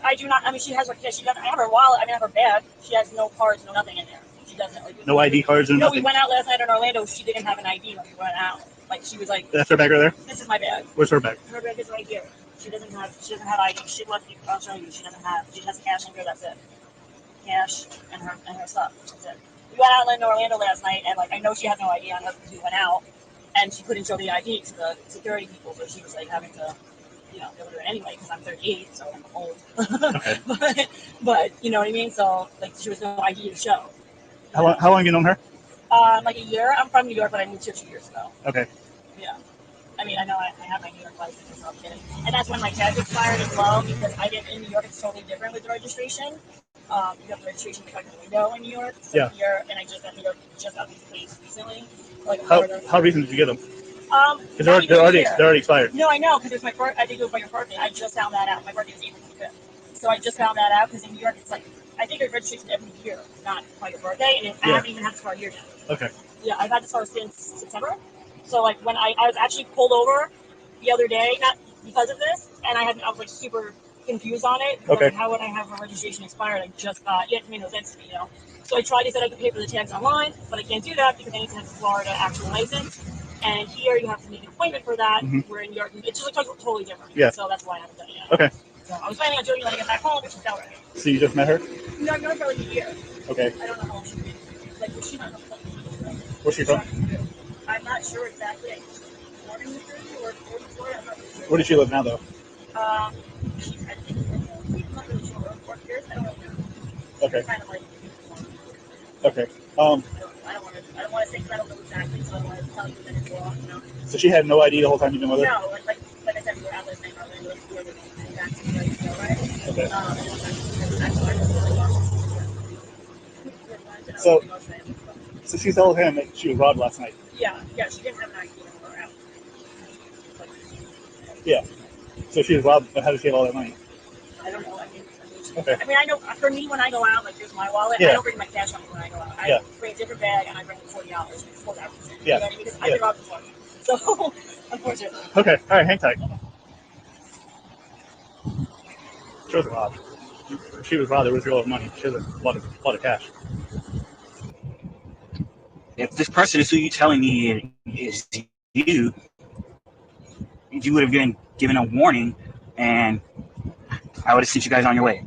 I do not. I mean, she has her cash. She doesn't. I have her wallet. I have her bag. She has no cards, no nothing in there. She doesn't. Like, No ID cards or no, nothing? we went out last night in Orlando. She didn't have an ID when we went out. Like she was like. That's her bag right there? This is my bag. Where's her bag? Her bag is right here. She doesn't have ID. She left you. I'll show you. She has cash in here. That's it. Cash and her stuff. That's it. We went out in Orlando last night, and like I know she had no ID on her because we went out, and she couldn't show the ID to the security people, so she was like having to, go to it anyway because I'm 38, so I'm old. Okay. but you know what I mean. So like she was no ID to show. How long have you known her? Like a year. I'm from New York, but I moved here 2 years ago. Okay. Yeah. I mean, I know I have my New York license, so I'm kidding. And that's when my tag expired as well, because I get in New York, it's totally different with the registration. You have the registration like the window in New York. So here, and I just got New York, just got these plates recently. Like How recent did you get them? Because they're already expired. No, I know, because it's my birthday. I think it was my birthday. I just found that out. My birthday is April 5th. So I just found that out because in New York, it's like, I think there's registration every year, not by your birthday. And I haven't even had this car here yet. Okay. Yeah, I've had this car since September. So like when I was actually pulled over the other day, not because of this, and I was like super confused on it. Okay. Like, how would I have a registration expired? I just got it made no sense to me, So I tried. They said I could pay for the tags online, but I can't do that because I need to have a Florida actual license. And here you have to make an appointment for that. Where in New York, it's just like totally different. Yeah. So that's why I haven't done it yet. Okay. So I was planning on doing it when I get back home, but she's out right now. So you just met her? No, I've known her for like a year. Okay. I don't know how long she's been. Like, she's not. Where's she from? I'm not sure exactly. Northern New Jersey or Florida. I'm not really sure. Where does she live now, though? She's, I think, I'm not really sure. 4 years. I don't know. Okay. Kind of like. Okay. I don't want to say because I don't know exactly, so I don't want to tell you that it's wrong. So she had no ID the whole time you've been with her? No, like I said, we were out last night. We were back to the right. Okay. So she told him that she was robbed last night. Yeah, she didn't have an ID number out. Yeah. So she was robbed, but how did she have all that money? I don't know. Okay. I mean, I know for me when I go out, like here's my wallet. Yeah. I don't bring my cash on me when I go out. I bring a different bag and I bring $40. $4. Yeah. You know what I mean? Because I've been robbed before. So unfortunately. Okay. All right. Hang tight. She was robbed. She was robbed. There was a lot of money. She has a lot of cash. If this person is who you're telling me is you would have been given a warning, and I would have sent you guys on your way.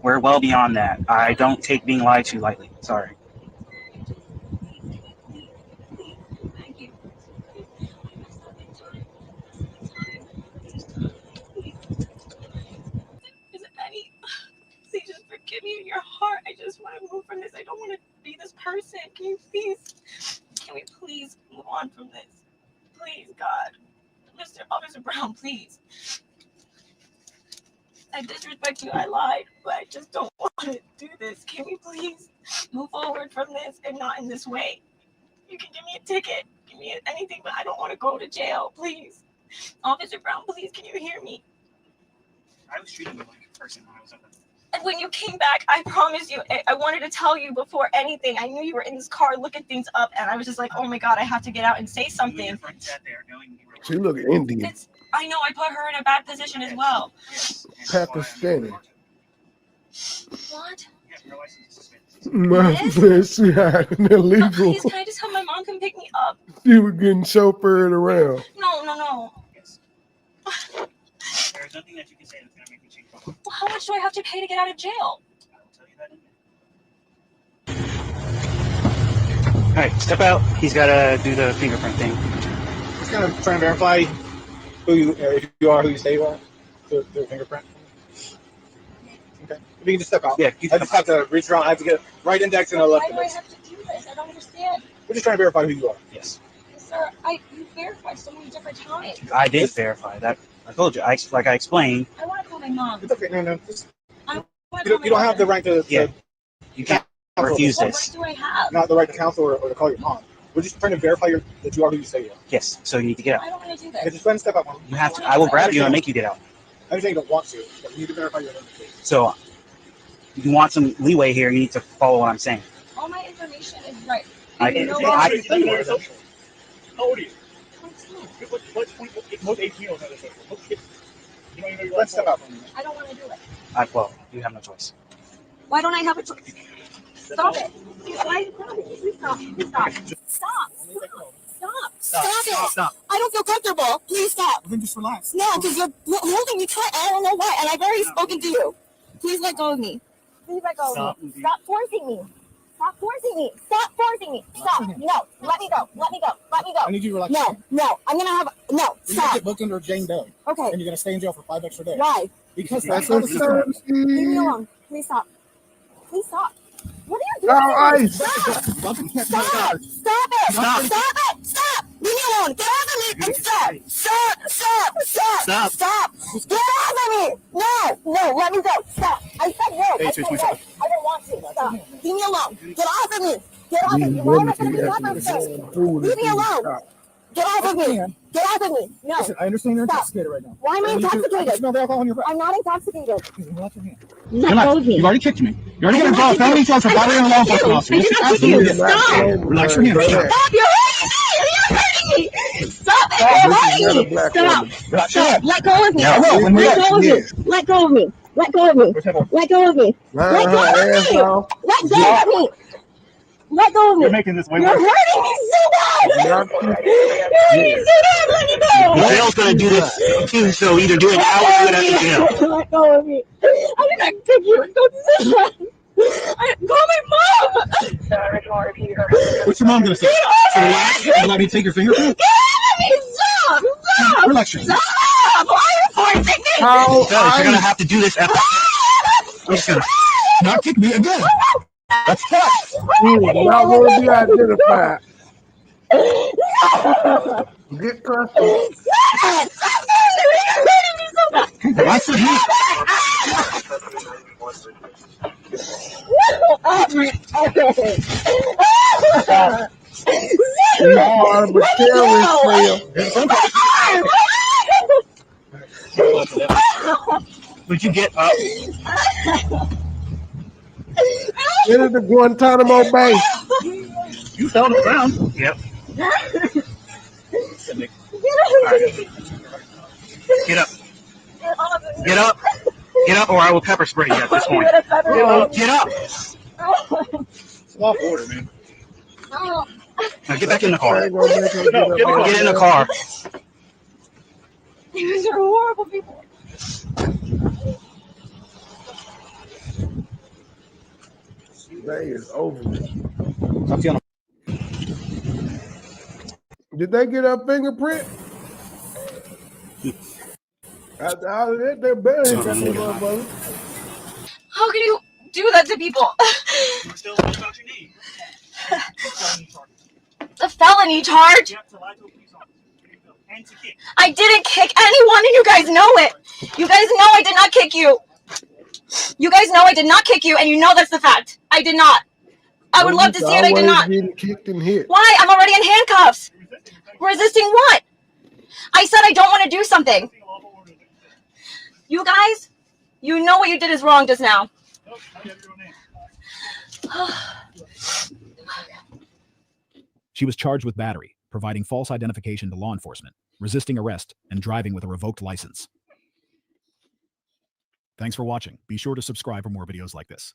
We're well beyond that. I don't take being lied to lightly. Sorry. Please just forgive me in your heart. I just want to move from this. I don't want to be this person. Can we please move on from this? Please, God. Officer Brown, please. I disrespect you. I lied, but I just don't want to do this. Can we please move forward from this and not in this way? You can give me a ticket, give me anything, but I don't want to go to jail, please. Officer Brown, please, can you hear me? I was treating you like a person when I was up there. And when you came back, I promise you, I wanted to tell you before anything. I knew you were in this car looking things up, and I was just like, oh my God, I have to get out and say something. Your friend sat there knowing you were She look Indian. I know I put her in a bad position as well. Pakistani. What? She had an illegal. Please, can I just have my mom come pick me up? She was getting chauffeured around. No. Yes. There's nothing that you can say that's going to make me change my mind. Well, how much do I have to pay to get out of jail? I will tell you that in a minute. All right, step out. He's got to do the fingerprint thing. Just going to try and verify who you, if you are who you say you are, through the fingerprint. Okay. If you can just step out. Yeah. I just have to reach around. I have to get right index and a left Why do I index. have to do this? I don't understand. We're just trying to verify who you are. Yes. Sir, you verified so many different times. I did verify that. I told you. Like I explained. I want to call my mom. It's okay. No. Just, I you don't have the right to. Yeah. You can't refuse What this. right do I have? Not the right to counsel or to call your mom. We're just trying to verify that you are who you say you are. Yes. So you need to get out. I don't want to do Okay, this. just go ahead and step out, mom. You have to. I will grab you and make you get out. I'm saying you don't want to, but you need to verify your identity. So you want some leeway here. You need to follow what I'm saying. All my information is right. How old are you? Most 18-year-olds have this. Most kids. You don't even know your Let's step out. I don't want to do it. Well, you have no choice. Why don't I have a choice? Stop it. Why? Please stop. Stop. Stop it. I don't feel comfortable. Please stop. Then just relax. No, because you're holding me tight. I don't know why. And I've already spoken to you. Please let go of me. Please let go of me. Stop forcing me. Stop forcing me. Stop forcing me. Stop. No. Let me go. Let me go. Let me go. I need you to relax. No. I'm going to have... No. You're going to Stop. get booked under Jane Doe. Okay. And you're going to stay in jail for 5 extra days. Why? Because That's how a the system. Leave me alone. Please stop. Please stop. What are you doing? Oh, ice. Stop. Stop it. Stop it. Stop. Leave me alone. Get off of me. And stop. Stop. Get off of me. No. Let me go. Stop. I said no. I said no. I don't want to. Stop. Leave me alone. Get off of me. Get off of me. Why am I going to be off? Leave me alone. Get off of me. Get off of me. No. Listen, I understand you're intoxicated right now. Why am I intoxicated? I smell the alcohol on your breath. I'm not intoxicated. Relax your hand. Let go of me. You've already kicked me. You're already going to draw a felony charge for battery on a law enforcement officer. I did not kick you. Stop. Relax your hand. Stop. You're hurting me. Stop it. You're hurting me. Stop. Let go of me. Yeah, I will. Let go of me. Let go of me. Let go of me. Let go of me. Let go of me. Let go of me. Let go of me. You're making this way You're worse. hurting me so bad. You're hurting me so bad. Let me go. The jail's going to do this too, so either do it now or do it at the jail. Let go of me. I did not kick you. Don't do that. Call my mom. What's your mom going to say? Relax. You let me take your fingerprint? Get out of me. Stop. Stop. Relax your hand. Stop. Why are you forcing me? You're going to have to do this at I'm just going to not kick me again. That's tough. Not want to be identified. Get custody. Stop. You're hurting me so bad. I said You are the terrorist. Would you get up? Into the Guantanamo Bay. You fell on the ground. Yep. Get up. Get up. Get up, or I will pepper spray you at this point. Get up. It's law of order, man. Now get back in the car. Get in the car. These are horrible people. Day is over. Did they get a fingerprint? They're barely got their motherfucker. How can you do that to people? A felony charge? I didn't kick anyone, and you guys know it. You guys know I did not kick you. You guys know I did not kick you, and you know that's the fact. I did not. I would love to see it. I did not. Getting kicked and hit. Why? I'm already in handcuffs. Resisting what? I said I don't want to do something. You guys, you know what you did is wrong just now. She was charged with battery, providing false identification to law enforcement, resisting arrest, and driving with a revoked license. Thanks for watching. Be sure to subscribe for more videos like this.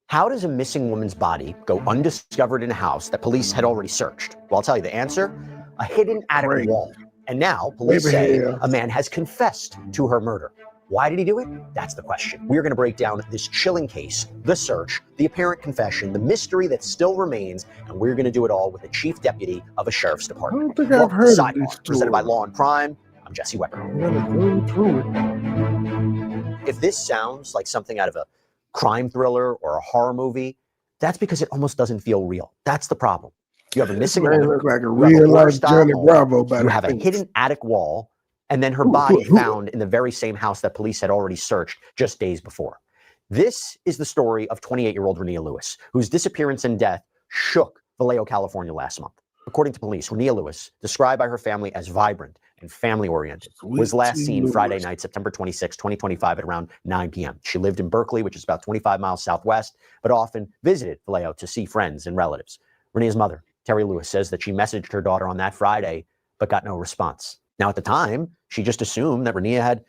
How does a missing woman's body go undiscovered in a house that police had already searched? Well, I'll tell you the answer: a hidden attic wall. And now police say a man has confessed to her murder. Why did he do it? That's the question. We're going to break down this chilling case, the search, the apparent confession, the mystery that still remains, and we're going to do it all with the chief deputy of a sheriff's department. I don't think I've heard of this presented by Law and Crime. I'm Jesse Weber. I'm going to go through it. If this sounds like something out of a crime thriller or a horror movie, that's because it almost doesn't feel real. That's the problem. You have a missing woman, look like a real life Johnny Bravo. You have a hidden attic wall, and then her body found in the very same house that police had already searched just days before. This is the story of 28-year-old Renia Lewis, whose disappearance and death shook Vallejo, California last month. According to police, Renia Lewis, described by her family as vibrant and family-oriented, was last seen Friday night, September 26, 2025 at around 9 p.m. She lived in Berkeley, which is about 25 miles southwest, but often visited Vallejo to see friends and relatives. Renia's mother, Terry Lewis, says that she messaged her daughter on that Friday, but got no response. Now, at the time, she just assumed that Renia had,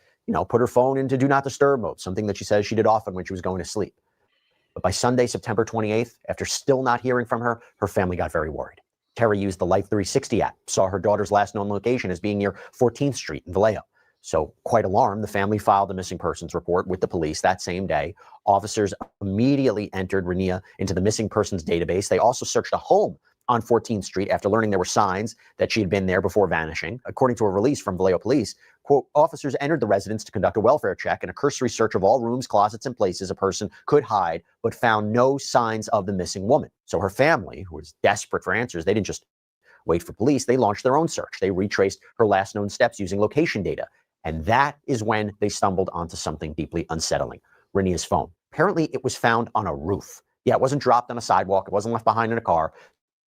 put her phone into do not disturb mode, something that she says she did often when she was going to sleep. But by Sunday, September 28th, after still not hearing from her, her family got very worried. Terry used the Life 360 app, saw her daughter's last known location as being near 14th Street in Vallejo. So, quite alarmed, the family filed a missing persons report with the police that same day. Officers immediately entered Rania into the missing persons database. They also searched a home on 14th Street after learning there were signs that she had been there before vanishing. According to a release from Vallejo Police, quote, officers entered the residence to conduct a welfare check and a cursory search of all rooms, closets, and places a person could hide, but found no signs of the missing woman. So her family, who was desperate for answers, they didn't just wait for police. They launched their own search. They retraced her last known steps using location data. And that is when they stumbled onto something deeply unsettling, Rania's phone. Apparently, it was found on a roof. Yeah, it wasn't dropped on a sidewalk. It wasn't left behind in a car.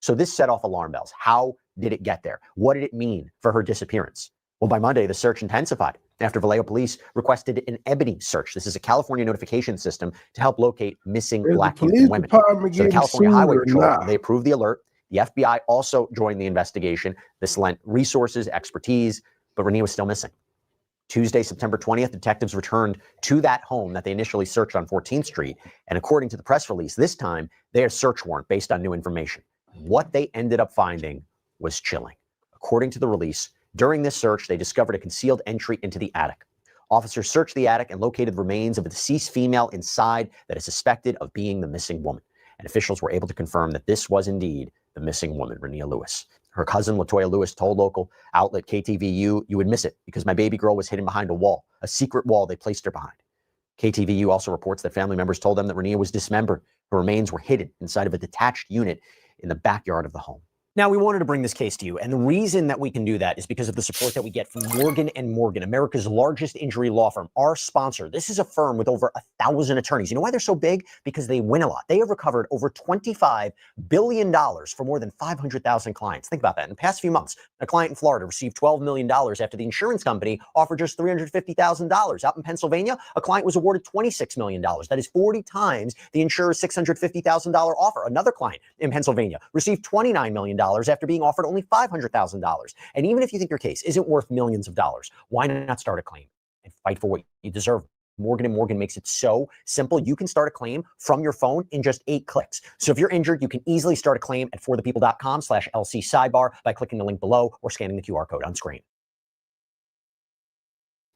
So this set off alarm bells. How did it get there? What did it mean for her disappearance? Well, by Monday, the search intensified after Vallejo Police requested an Ebony search. This is a California notification system to help locate missing Black youth and women. So the California Highway Patrol, they approved the alert. The FBI also joined the investigation. This lent resources, expertise, but Rania was still missing. Tuesday, September 20th, detectives returned to that home that they initially searched on 14th Street. And according to the press release, this time they had a search warrant based on new information. What they ended up finding was chilling. According to the release, during this search, they discovered a concealed entry into the attic. Officers searched the attic and located the remains of a deceased female inside that is suspected of being the missing woman. And officials were able to confirm that this was indeed the missing woman, Rania Lewis. Her cousin, Latoya Lewis, told local outlet KTVU, "You would miss it because my baby girl was hidden behind a wall, a secret wall they placed her behind." KTVU also reports that family members told them that Rania was dismembered. Her remains were hidden inside of a detached unit in the backyard of the home. Now, we wanted to bring this case to you, and the reason that we can do that is because of the support that we get from Morgan & Morgan, America's largest injury law firm, our sponsor. This is a firm with over 1,000 attorneys. You know why they're so big? Because they win a lot. They have recovered over $25 billion for more than 500,000 clients. Think about that. In the past few months, a client in Florida received $12 million after the insurance company offered just $350,000. Out in Pennsylvania, a client was awarded $26 million. That is 40 times the insurer's $650,000 offer. Another client in Pennsylvania received $29 million after being offered only $500,000. And even if you think your case isn't worth millions of dollars, why not start a claim and fight for what you deserve? Morgan & Morgan makes it so simple. You can start a claim from your phone in just 8 clicks. So if you're injured, you can easily start a claim at forthepeople.com/LC sidebar by clicking the link below or scanning the QR code on screen.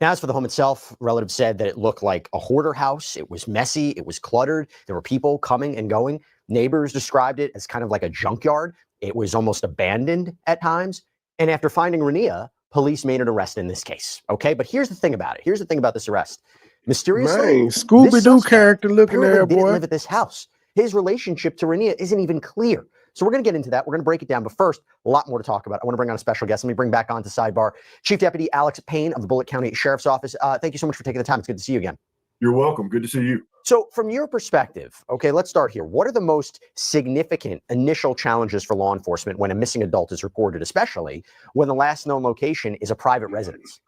Now, as for the home itself, relatives said that it looked like a hoarder house. It was messy. It was cluttered. There were people coming and going. Neighbors described it as kind of like a junkyard. It was almost abandoned at times. And after finding Rania, police made an arrest in this case. Okay, but here's the thing about it. Here's the thing about this arrest. Mysteriously, Man, Scooby-Doo character looking there, didn't boy. live at this house. His relationship to Rania isn't even clear. So we're going to get into that. We're going to break it down. But first, a lot more to talk about. I want to bring on a special guest. Let me bring back on to sidebar Chief Deputy Alex Payne of the Bullitt County Sheriff's Office. Thank you so much for taking the time. It's good to see you again. You're welcome. Good to see you. So from your perspective, okay, let's start here. What are the most significant initial challenges for law enforcement when a missing adult is reported, especially when the last known location is a private residence?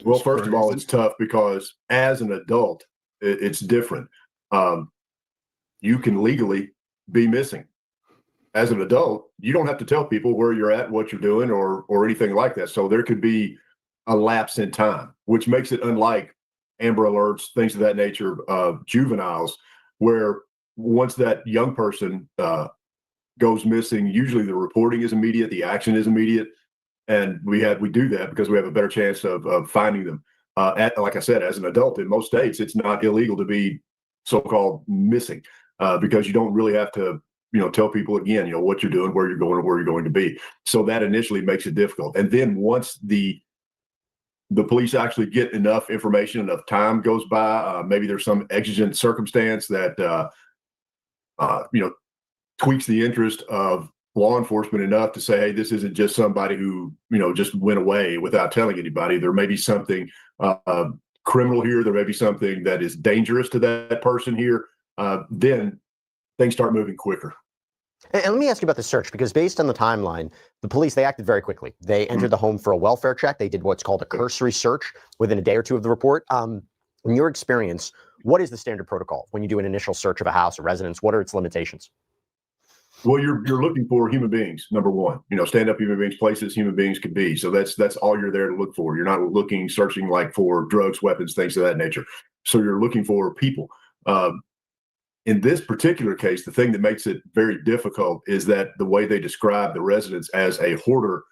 Well, first of all, it's tough because as an adult, it's different. You can legally be missing. As an adult, you don't have to tell people where you're at, what you're doing, or anything like that. So there could be a lapse in time, which makes it unlike Amber Alerts, things of that nature, juveniles, where once that young person goes missing, usually the reporting is immediate, the action is immediate, and we do that because we have a better chance of finding them. Like I said, as an adult, in most states, it's not illegal to be so-called missing because you don't really have to, tell people again, what you're doing, where you're going, and where you're going to be. So that initially makes it difficult. And then once the police actually get enough information, enough time goes by, maybe there's some exigent circumstance that, tweaks the interest of law enforcement enough to say, hey, this isn't just somebody who, just went away without telling anybody. There may be something criminal here. There may be something that is dangerous to that person here. Then things start moving quicker. And let me ask you about the search, because based on the timeline, the police, they acted very quickly. They entered the home for a welfare check. They did what's called a cursory search within a day or two of the report. In your experience, what is the standard protocol when you do an initial search of a house or residence? What are its limitations? Well, you're looking for human beings, number one. Stand up human beings, places human beings could be. So that's all you're there to look for. You're not searching like for drugs, weapons, things of that nature. So you're looking for people. In this particular case, the thing that makes it very difficult is that the way they describe the residence as a hoarder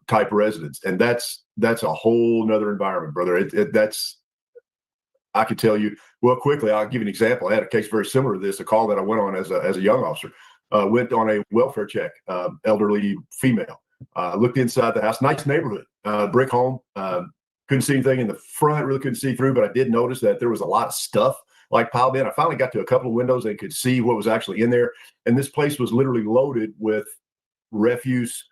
type residence, and that's a whole nother environment, brother. That's I could tell you. Well, quickly, I'll give you an example. I had a case very similar to this. A call that I went on as a young officer. Went on a welfare check. Elderly female. Looked inside the house. Nice neighborhood. Brick home. Couldn't see anything in the front. Really couldn't see through, but I did notice that there was a lot of stuff like piled in. I finally got to a couple of windows and could see what was actually in there. And this place was literally loaded with refuse,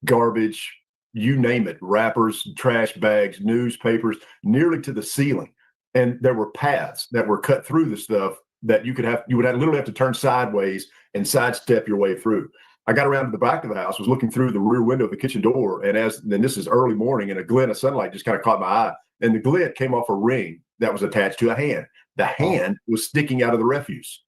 garbage, you name it, wrappers, trash bags, newspapers, nearly to the ceiling. And there were paths that were cut through the stuff that you would literally have to turn sideways and sidestep your way through. I got around to the back of the house, was looking through the rear window of the kitchen door, and then this is early morning, and a glint of sunlight just kind of caught my eye. And the glint came off a ring that was attached to a hand. The hand was sticking out of the refuse.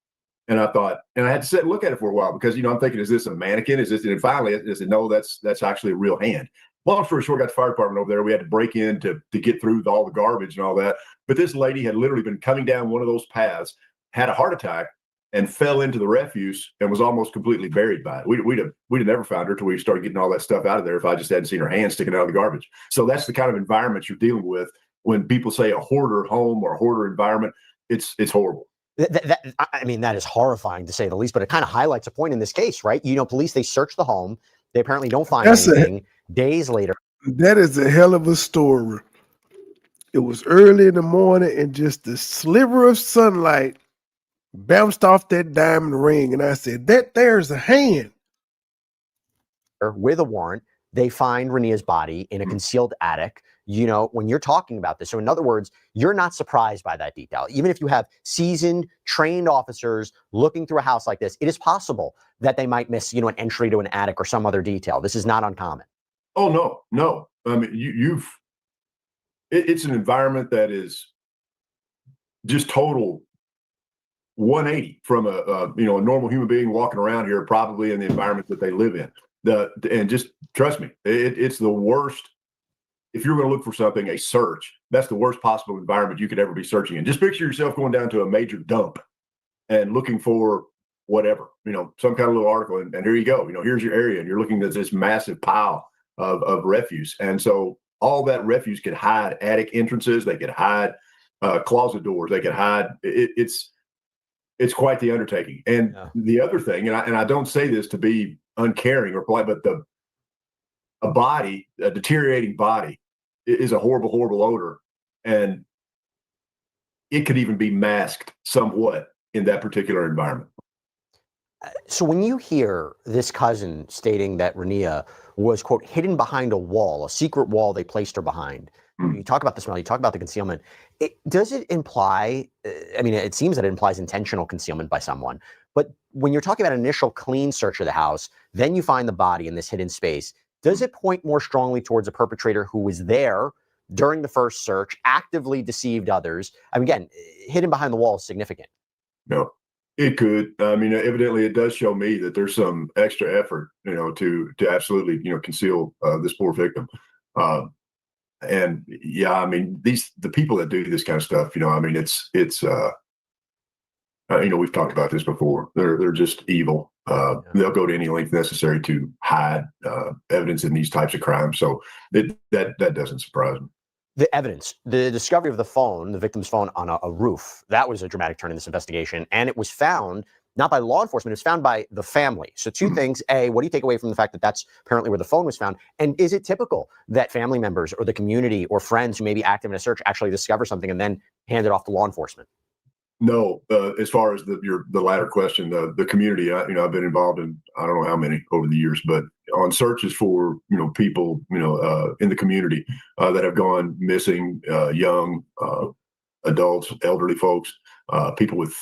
And I thought, and I had to sit and look at it for a while because, I'm thinking, is this a mannequin? Is this, and finally I said, no, that's actually a real hand. Long story short, got the fire department over there. We had to break in to get through all the garbage and all that. But this lady had literally been coming down one of those paths, had a heart attack, and fell into the refuse and was almost completely buried by it. We'd have never found her till we started getting all that stuff out of there if I just hadn't seen her hand sticking out of the garbage. So that's the kind of environment you're dealing with when people say a hoarder home or a hoarder environment. It's horrible. That is horrifying to say the least, but it kind of highlights a point in this case, right? Police, they search the home. They apparently don't find anything. Days later. That is a hell of a story. It was early in the morning and just the sliver of sunlight bounced off that diamond ring. And I said, there's a hand. With a warrant, they find Rania's body in a concealed attic. When you're talking about this, so in other words, you're not surprised by that detail. Even if you have seasoned, trained officers looking through a house like this, it is possible that they might miss, an entry to an attic or some other detail. This is not uncommon. Oh, no. I mean, it's an environment that is just total 180 from a normal human being walking around here, probably in the environment that they live in. And just trust me, it's the worst. If you're going to look for something, a search, that's the worst possible environment you could ever be searching in. Just picture yourself going down to a major dump and looking for whatever, some kind of little article. And here you go. Here's your area. And you're looking at this massive pile of refuse. And so all that refuse could hide attic entrances. They could hide closet doors. They could hide. It's quite the undertaking. And the other thing, and I don't say this to be uncaring or polite, but a deteriorating body is a horrible, horrible odor. And it could even be masked somewhat in that particular environment. So when you hear this cousin stating that Rania was, quote, hidden behind a wall, a secret wall they placed her behind, you talk about the smell, you talk about the concealment. Does it imply, it seems that it implies intentional concealment by someone. But when you're talking about an initial clean search of the house, then you find the body in this hidden space, does it point more strongly towards a perpetrator who was there during the first search, actively deceived others? Again, hidden behind the wall is significant. No. It could. Evidently, it does show me that there's some extra effort, to absolutely, conceal this poor victim. And yeah, the people that do this kind of stuff, it's we've talked about this before. They're just evil. They'll go to any length necessary to hide evidence in these types of crimes. So that doesn't surprise me. The evidence, the discovery of the phone, the victim's phone on a roof, that was a dramatic turn in this investigation. And it was found not by law enforcement, it was found by the family. So two things. A, what do you take away from the fact that that's apparently where the phone was found? And is it typical that family members or the community or friends who may be active in a search actually discover something and then hand it off to law enforcement? No, as far as the latter question, the community, I've been involved in, I don't know how many over the years, but on searches for, people, in the community that have gone missing, young adults, elderly folks, people with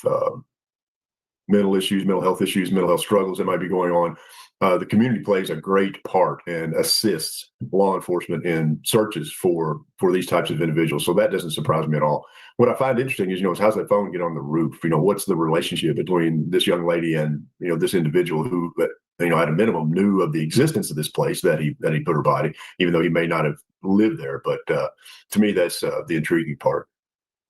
mental issues, mental health issues, mental health struggles that might be going on. The community plays a great part and assists law enforcement in searches for these types of individuals. So that doesn't surprise me at all. What I find interesting is, is how's that phone get on the roof? What's the relationship between this young lady and, this individual who, at a minimum knew of the existence of this place that he put her body, even though he may not have lived there. But to me, that's the intriguing part.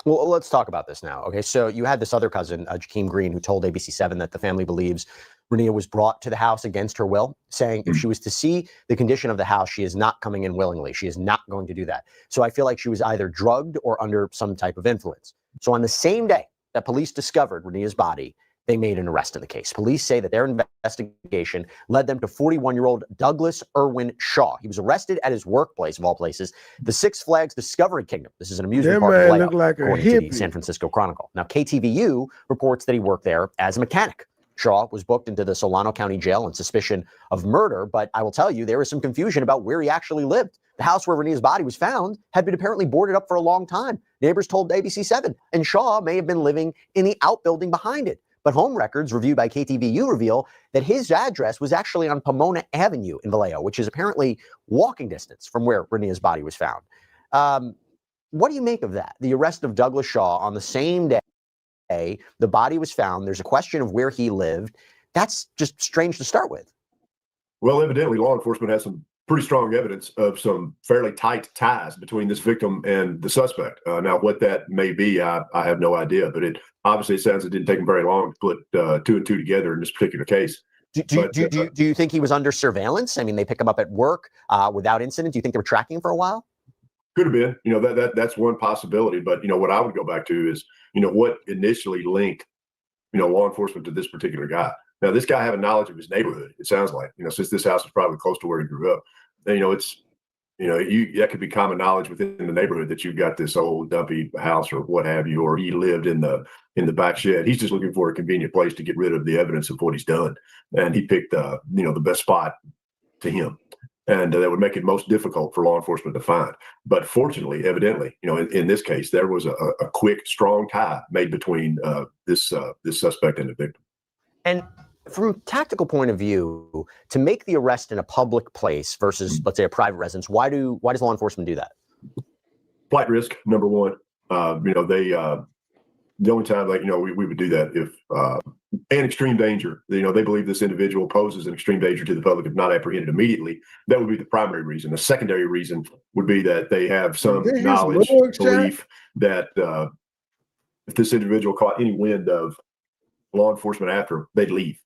Well, let's talk about this now. Okay, so you had this other cousin, Jakeem Green, who told ABC7 that the family believes Rania was brought to the house against her will, saying if she was to see the condition of the house, she is not coming in willingly. She is not going to do that. So I feel like she was either drugged or under some type of influence. So on the same day that police discovered Rania's body, they made an arrest in the case. Police say that their investigation led them to 41-year-old Douglas Irwin Shaw. He was arrested at his workplace, of all places, the Six Flags Discovery Kingdom. This is an amusement park in Vallejo, like according to the San Francisco Chronicle. Now, KTVU reports that he worked there as a mechanic. Shaw was booked into the Solano County Jail on suspicion of murder, but I will tell you, there is some confusion about where he actually lived. The house where Rania's body was found had been apparently boarded up for a long time. Neighbors told ABC7, and Shaw may have been living in the outbuilding behind it. But home records reviewed by KTVU reveal that his address was actually on Pomona Avenue in Vallejo, which is apparently walking distance from where Rania's body was found. What do you make of that? The arrest of Douglas Shaw on the same day the body was found. There's a question of where he lived. That's just strange to start with. Well, evidently, law enforcement has some pretty strong evidence of some fairly tight ties between this victim and the suspect. Now, what that may be, I have no idea, but it obviously sounds it didn't take him very long to put two and two together in this particular case. Do you think he was under surveillance? I mean, they pick him up at work without incident. Do you think they were tracking him for a while? Could have been. That's one possibility. But, what I would go back to is, what initially linked, law enforcement to this particular guy. Now, this guy having knowledge of his neighborhood, it sounds like, since this house is probably close to where he grew up, that could be common knowledge within the neighborhood that you've got this old dumpy house or what have you, or he lived in the back shed. He's just looking for a convenient place to get rid of the evidence of what he's done. And he picked, the best spot to him. And that would make it most difficult for law enforcement to find. But fortunately, evidently, in this case, there was a quick, strong tie made between this suspect and the victim. And from a tactical point of view, to make the arrest in a public place versus, let's say, a private residence, why does law enforcement do that? Flight risk, number one. The only time we would do that if and extreme danger. They believe this individual poses an extreme danger to the public if not apprehended immediately. That would be the primary reason. The secondary reason would be that they have some knowledge, belief that if this individual caught any wind of law enforcement after, they'd leave.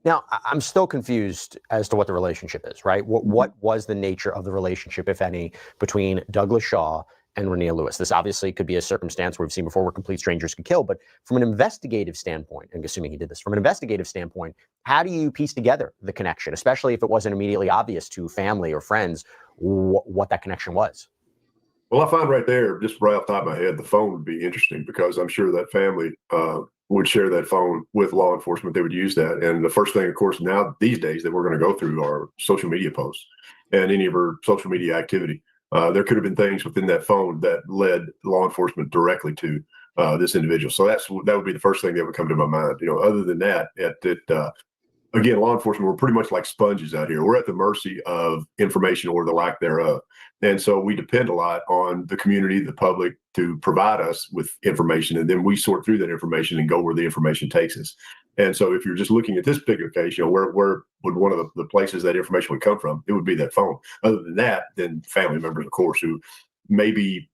Now, I'm still confused as to what the relationship is, right? What was the nature of the relationship, if any, between Douglas Shaw and Rania Lewis? This obviously could be a circumstance we've seen before where complete strangers could kill, but from an investigative standpoint, and assuming he did this, from an investigative standpoint, how do you piece together the connection, especially if it wasn't immediately obvious to family or friends what that connection was? Well, I find right there, just right off the top of my head, the phone would be interesting because I'm sure that family would share that phone with law enforcement. They would use that. And the first thing, of course, now these days that we're going to go through are social media posts and any of her social media activity. There could have been things within that phone that led law enforcement directly to this individual. So that would be the first thing that would come to my mind. Other than that, again, law enforcement, we're pretty much like sponges out here. We're at the mercy of information or the lack thereof. And so we depend a lot on the community, the public, to provide us with information. And then we sort through that information and go where the information takes us. And so if you're just looking at this particular case, where would one of the places that information would come from? It would be that phone. Other than that, then family members, of course, who maybe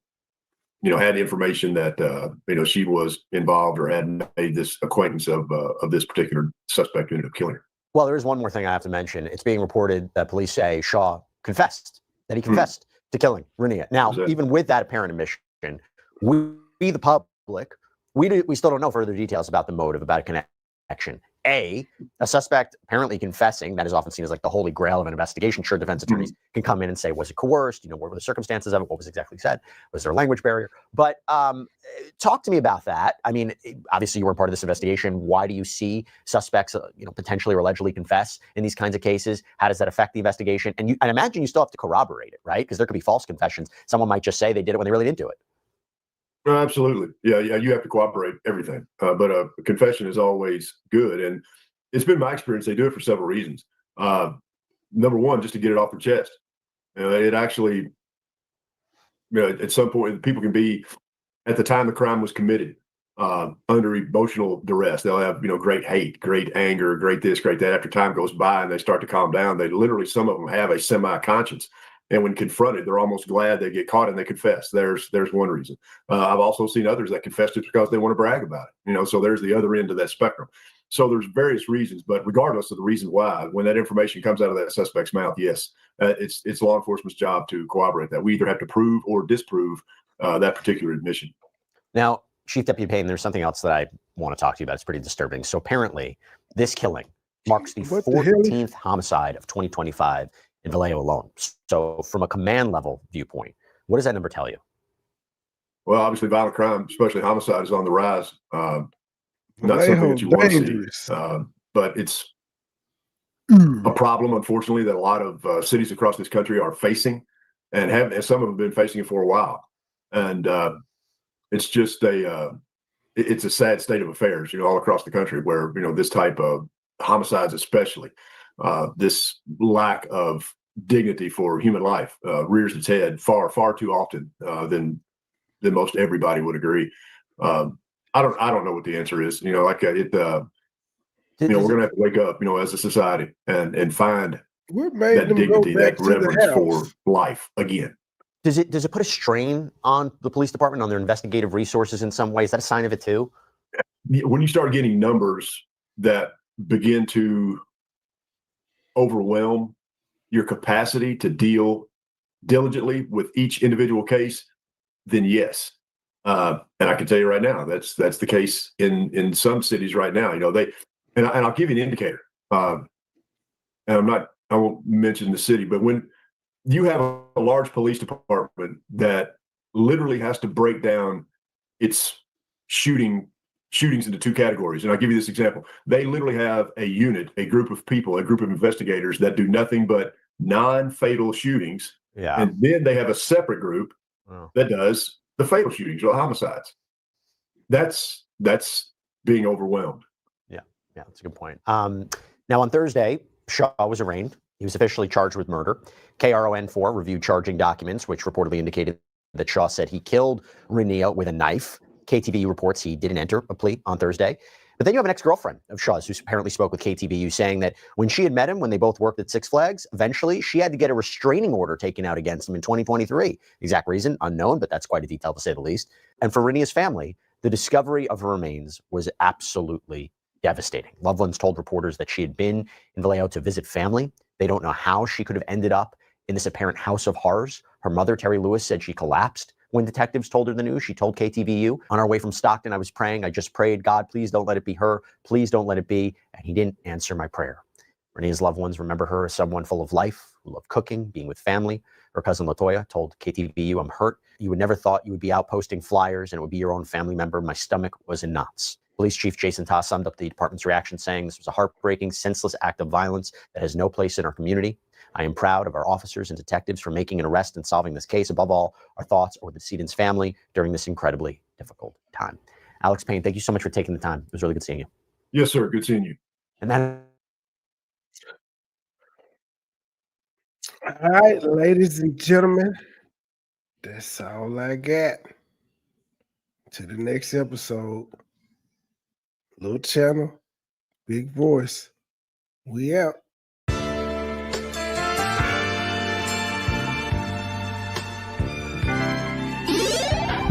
had information that she was involved or had made this acquaintance of this particular suspect who ended up killing her. Well, there is one more thing I have to mention. It's being reported that police say Shaw confessed, that he confessed to killing Rania. Now, even with that apparent admission, we the public, we still don't know further details about the motive, about a connection. A suspect apparently confessing, that is often seen as like the holy grail of an investigation. Sure, defense attorneys can come in and say, was it coerced? What were the circumstances of it? What was exactly said? Was there a language barrier? But talk to me about that. I mean, obviously you were part of this investigation. Why do you see suspects, potentially or allegedly confess in these kinds of cases? How does that affect the investigation? And I imagine you still have to corroborate it, right? Because there could be false confessions. Someone might just say they did it when they really didn't do it. No, absolutely. Yeah. You have to cooperate everything. But a confession is always good. And it's been my experience. They do it for several reasons. Number one, just to get it off their chest. It actually, at some point, people can be, at the time the crime was committed, under emotional duress. They'll have, great hate, great anger, great this, great that. After time goes by and they start to calm down, they literally, some of them have a semi-conscience. And when confronted, they're almost glad they get caught and they confess. There's one reason. I've also seen others that confess just because they want to brag about it. So there's the other end of that spectrum. So there's various reasons, but regardless of the reason why, when that information comes out of that suspect's mouth, yes, it's law enforcement's job to corroborate that. We either have to prove or disprove that particular admission. Now, Chief Deputy Payne, there's something else that I want to talk to you about. It's pretty disturbing. So apparently, this killing marks the 14th homicide of 2025 in Vallejo alone. So from a command level viewpoint, what does that number tell you? Well, obviously, violent crime, especially homicide, is on the rise. Not something that you want to see, but it's a problem, unfortunately, that a lot of cities across this country are facing, and some of them have been facing it for a while. And it's just it's a sad state of affairs, all across the country, where this type of homicides, especially this lack of dignity for human life, rears its head far too often than most everybody would agree. I don't know what the answer is. We're going to have to wake up, as a society and find that dignity, that reverence for life again. Does it put a strain on the police department, on their investigative resources in some way? Is that a sign of it too? When you start getting numbers that begin to overwhelm your capacity to deal diligently with each individual case, then yes. And I can tell you right now, that's the case in some cities right now. And I'll give you an indicator. And I won't mention the city, but when you have a large police department that literally has to break down its shootings into two categories. And I'll give you this example. They literally have a unit, a group of people, a group of investigators that do nothing but non-fatal shootings. Yeah. And then they have a separate group that does the fatal shootings or homicides. That's being overwhelmed. Yeah, that's a good point. Now on Thursday, Shaw was arraigned. He was officially charged with murder. KRON4 reviewed charging documents, which reportedly indicated that Shaw said he killed Renea with a knife. KTVU reports he didn't enter a plea on Thursday. But then you have an ex-girlfriend of Shaw's who apparently spoke with KTVU, saying that when she had met him, when they both worked at Six Flags, eventually she had to get a restraining order taken out against him in 2023. Exact reason, unknown, but that's quite a detail to say the least. And for Renea's family, the discovery of her remains was absolutely devastating. Loved ones told reporters that she had been in Vallejo to visit family. They don't know how she could have ended up in this apparent house of horrors. Her mother, Terry Lewis, said she collapsed when detectives told her the news. She told KTVU, on our way from Stockton, I was praying. I just prayed, God, please don't let it be her. Please don't let it be. And he didn't answer my prayer. Renea's loved ones remember her as someone full of life, who loved cooking, being with family. Her cousin LaToya told KTVU, I'm hurt. You would never thought you would be out posting flyers and it would be your own family member. My stomach was in knots. Police Chief Jason Toss summed up the department's reaction, saying this was a heartbreaking, senseless act of violence that has no place in our community. I am proud of our officers and detectives for making an arrest and solving this case. Above all, our thoughts are with the decedent's family during this incredibly difficult time. Alex Payne, thank you so much for taking the time. It was really good seeing you. Yes, sir. Good seeing you. And then, all right, ladies and gentlemen, that's all I got. To the next episode. Little channel, big voice. We out.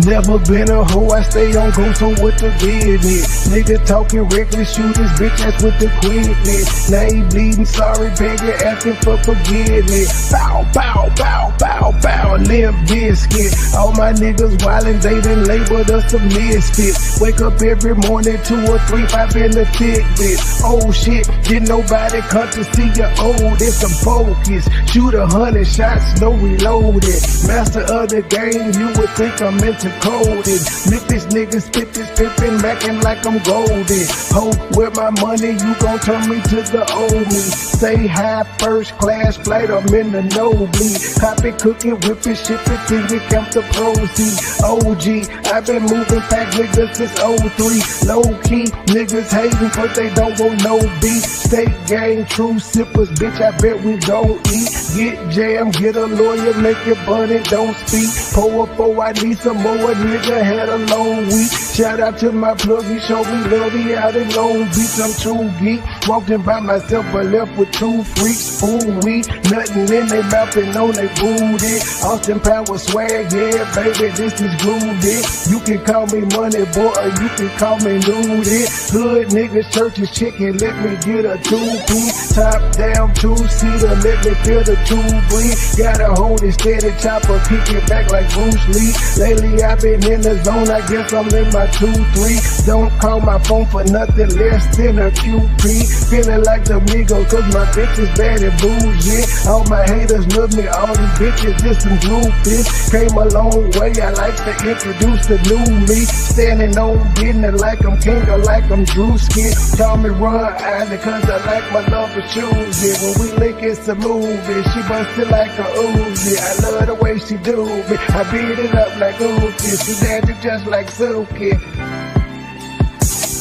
Never been a hoe, I stay on go, so what the business? Nigga talking reckless, shoot his bitch ass with the quickness. Now he bleeding, sorry, begging, asking for forgiveness. Bow, bow, bow, bow, bow, limp biscuit. All my niggas wildin', they done labeled us the misfits. Wake up every morning, 2 or 3, 5 in the tidbit. Oh shit, didn't nobody come to see you old. It's some focus, shoot 100 shots, no reloaded. Master of the game, you would think I'm into coded. Memphis niggas spit this pippin', mackin' like I'm golden. Ho, with my money, you gon' turn me to the old me. Say hi, first class flight, I'm in the nosebleed. Copy, cooking, whip it. ship it till we count the proceeds. OG, I've been moving pack niggas since 03. Low key, niggas hating but they don't want no beef. State gang, true sippers, bitch, I bet we don't eat. Get jammed, get a lawyer, make it bunny, don't speak. Pour up, I need some more, nigga had a long week. Shout out to my plug, he showed me love, he out in Long Beach. I'm true geek, walking by myself but left with two freaks. Ooh, we nothing in they mouth and on they booty. Austin Power swag, yeah, baby, this is groovy. You can call me Money Boy or you can call me Nudie. Hood niggas, churches, chicken, let me get a two-piece. Top down, two-seater, let me feel the two breathe. Gotta hold it steady, chopper, kick it back like Bruce Lee. Lately I've been in the zone, I guess I'm in my 2-3. Don't call my phone for nothing less than a QP. Feeling like the Migos, cause my bitch is bad and bougie. All my haters love me, all these bitches just some groupies. Came a long way, I like to introduce the new me. Standing on business like I'm king or like I'm Drewski. Call me Ron Island cause I like my love for choosy. When we link it's a movie, she bustin' like a Uzi. I love the way she do me, I beat it up like Uzi. She dancing just like Suki.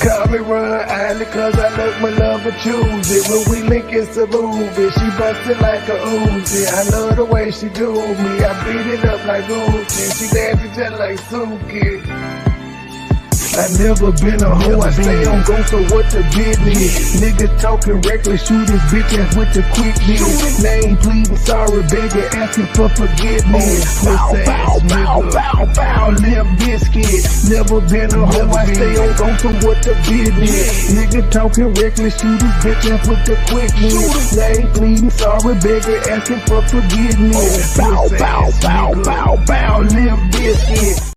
Call me Ron Island cause I look my love for choosy. When we link it's a movie, she bustin' like a Uzi. I love the way she do me, I beat it up like Uzi. She dancing just like Suki. I never been a hoe, I stay on go, so what the business? Niggas talking reckless, shoot his bitch ass with the quickness. Name pleading, sorry, baby, asking for forgiveness. Bow, bow, bow, bow, bow, Limp Biscuit. Never been a hoe, I stay on go, so what the business? Nigga talking reckless, shoot his bitch ass with the quickness. Name pleading, sorry, baby, asking for forgiveness. Bow, bow, bow, bow, bow, Limp Biscuit.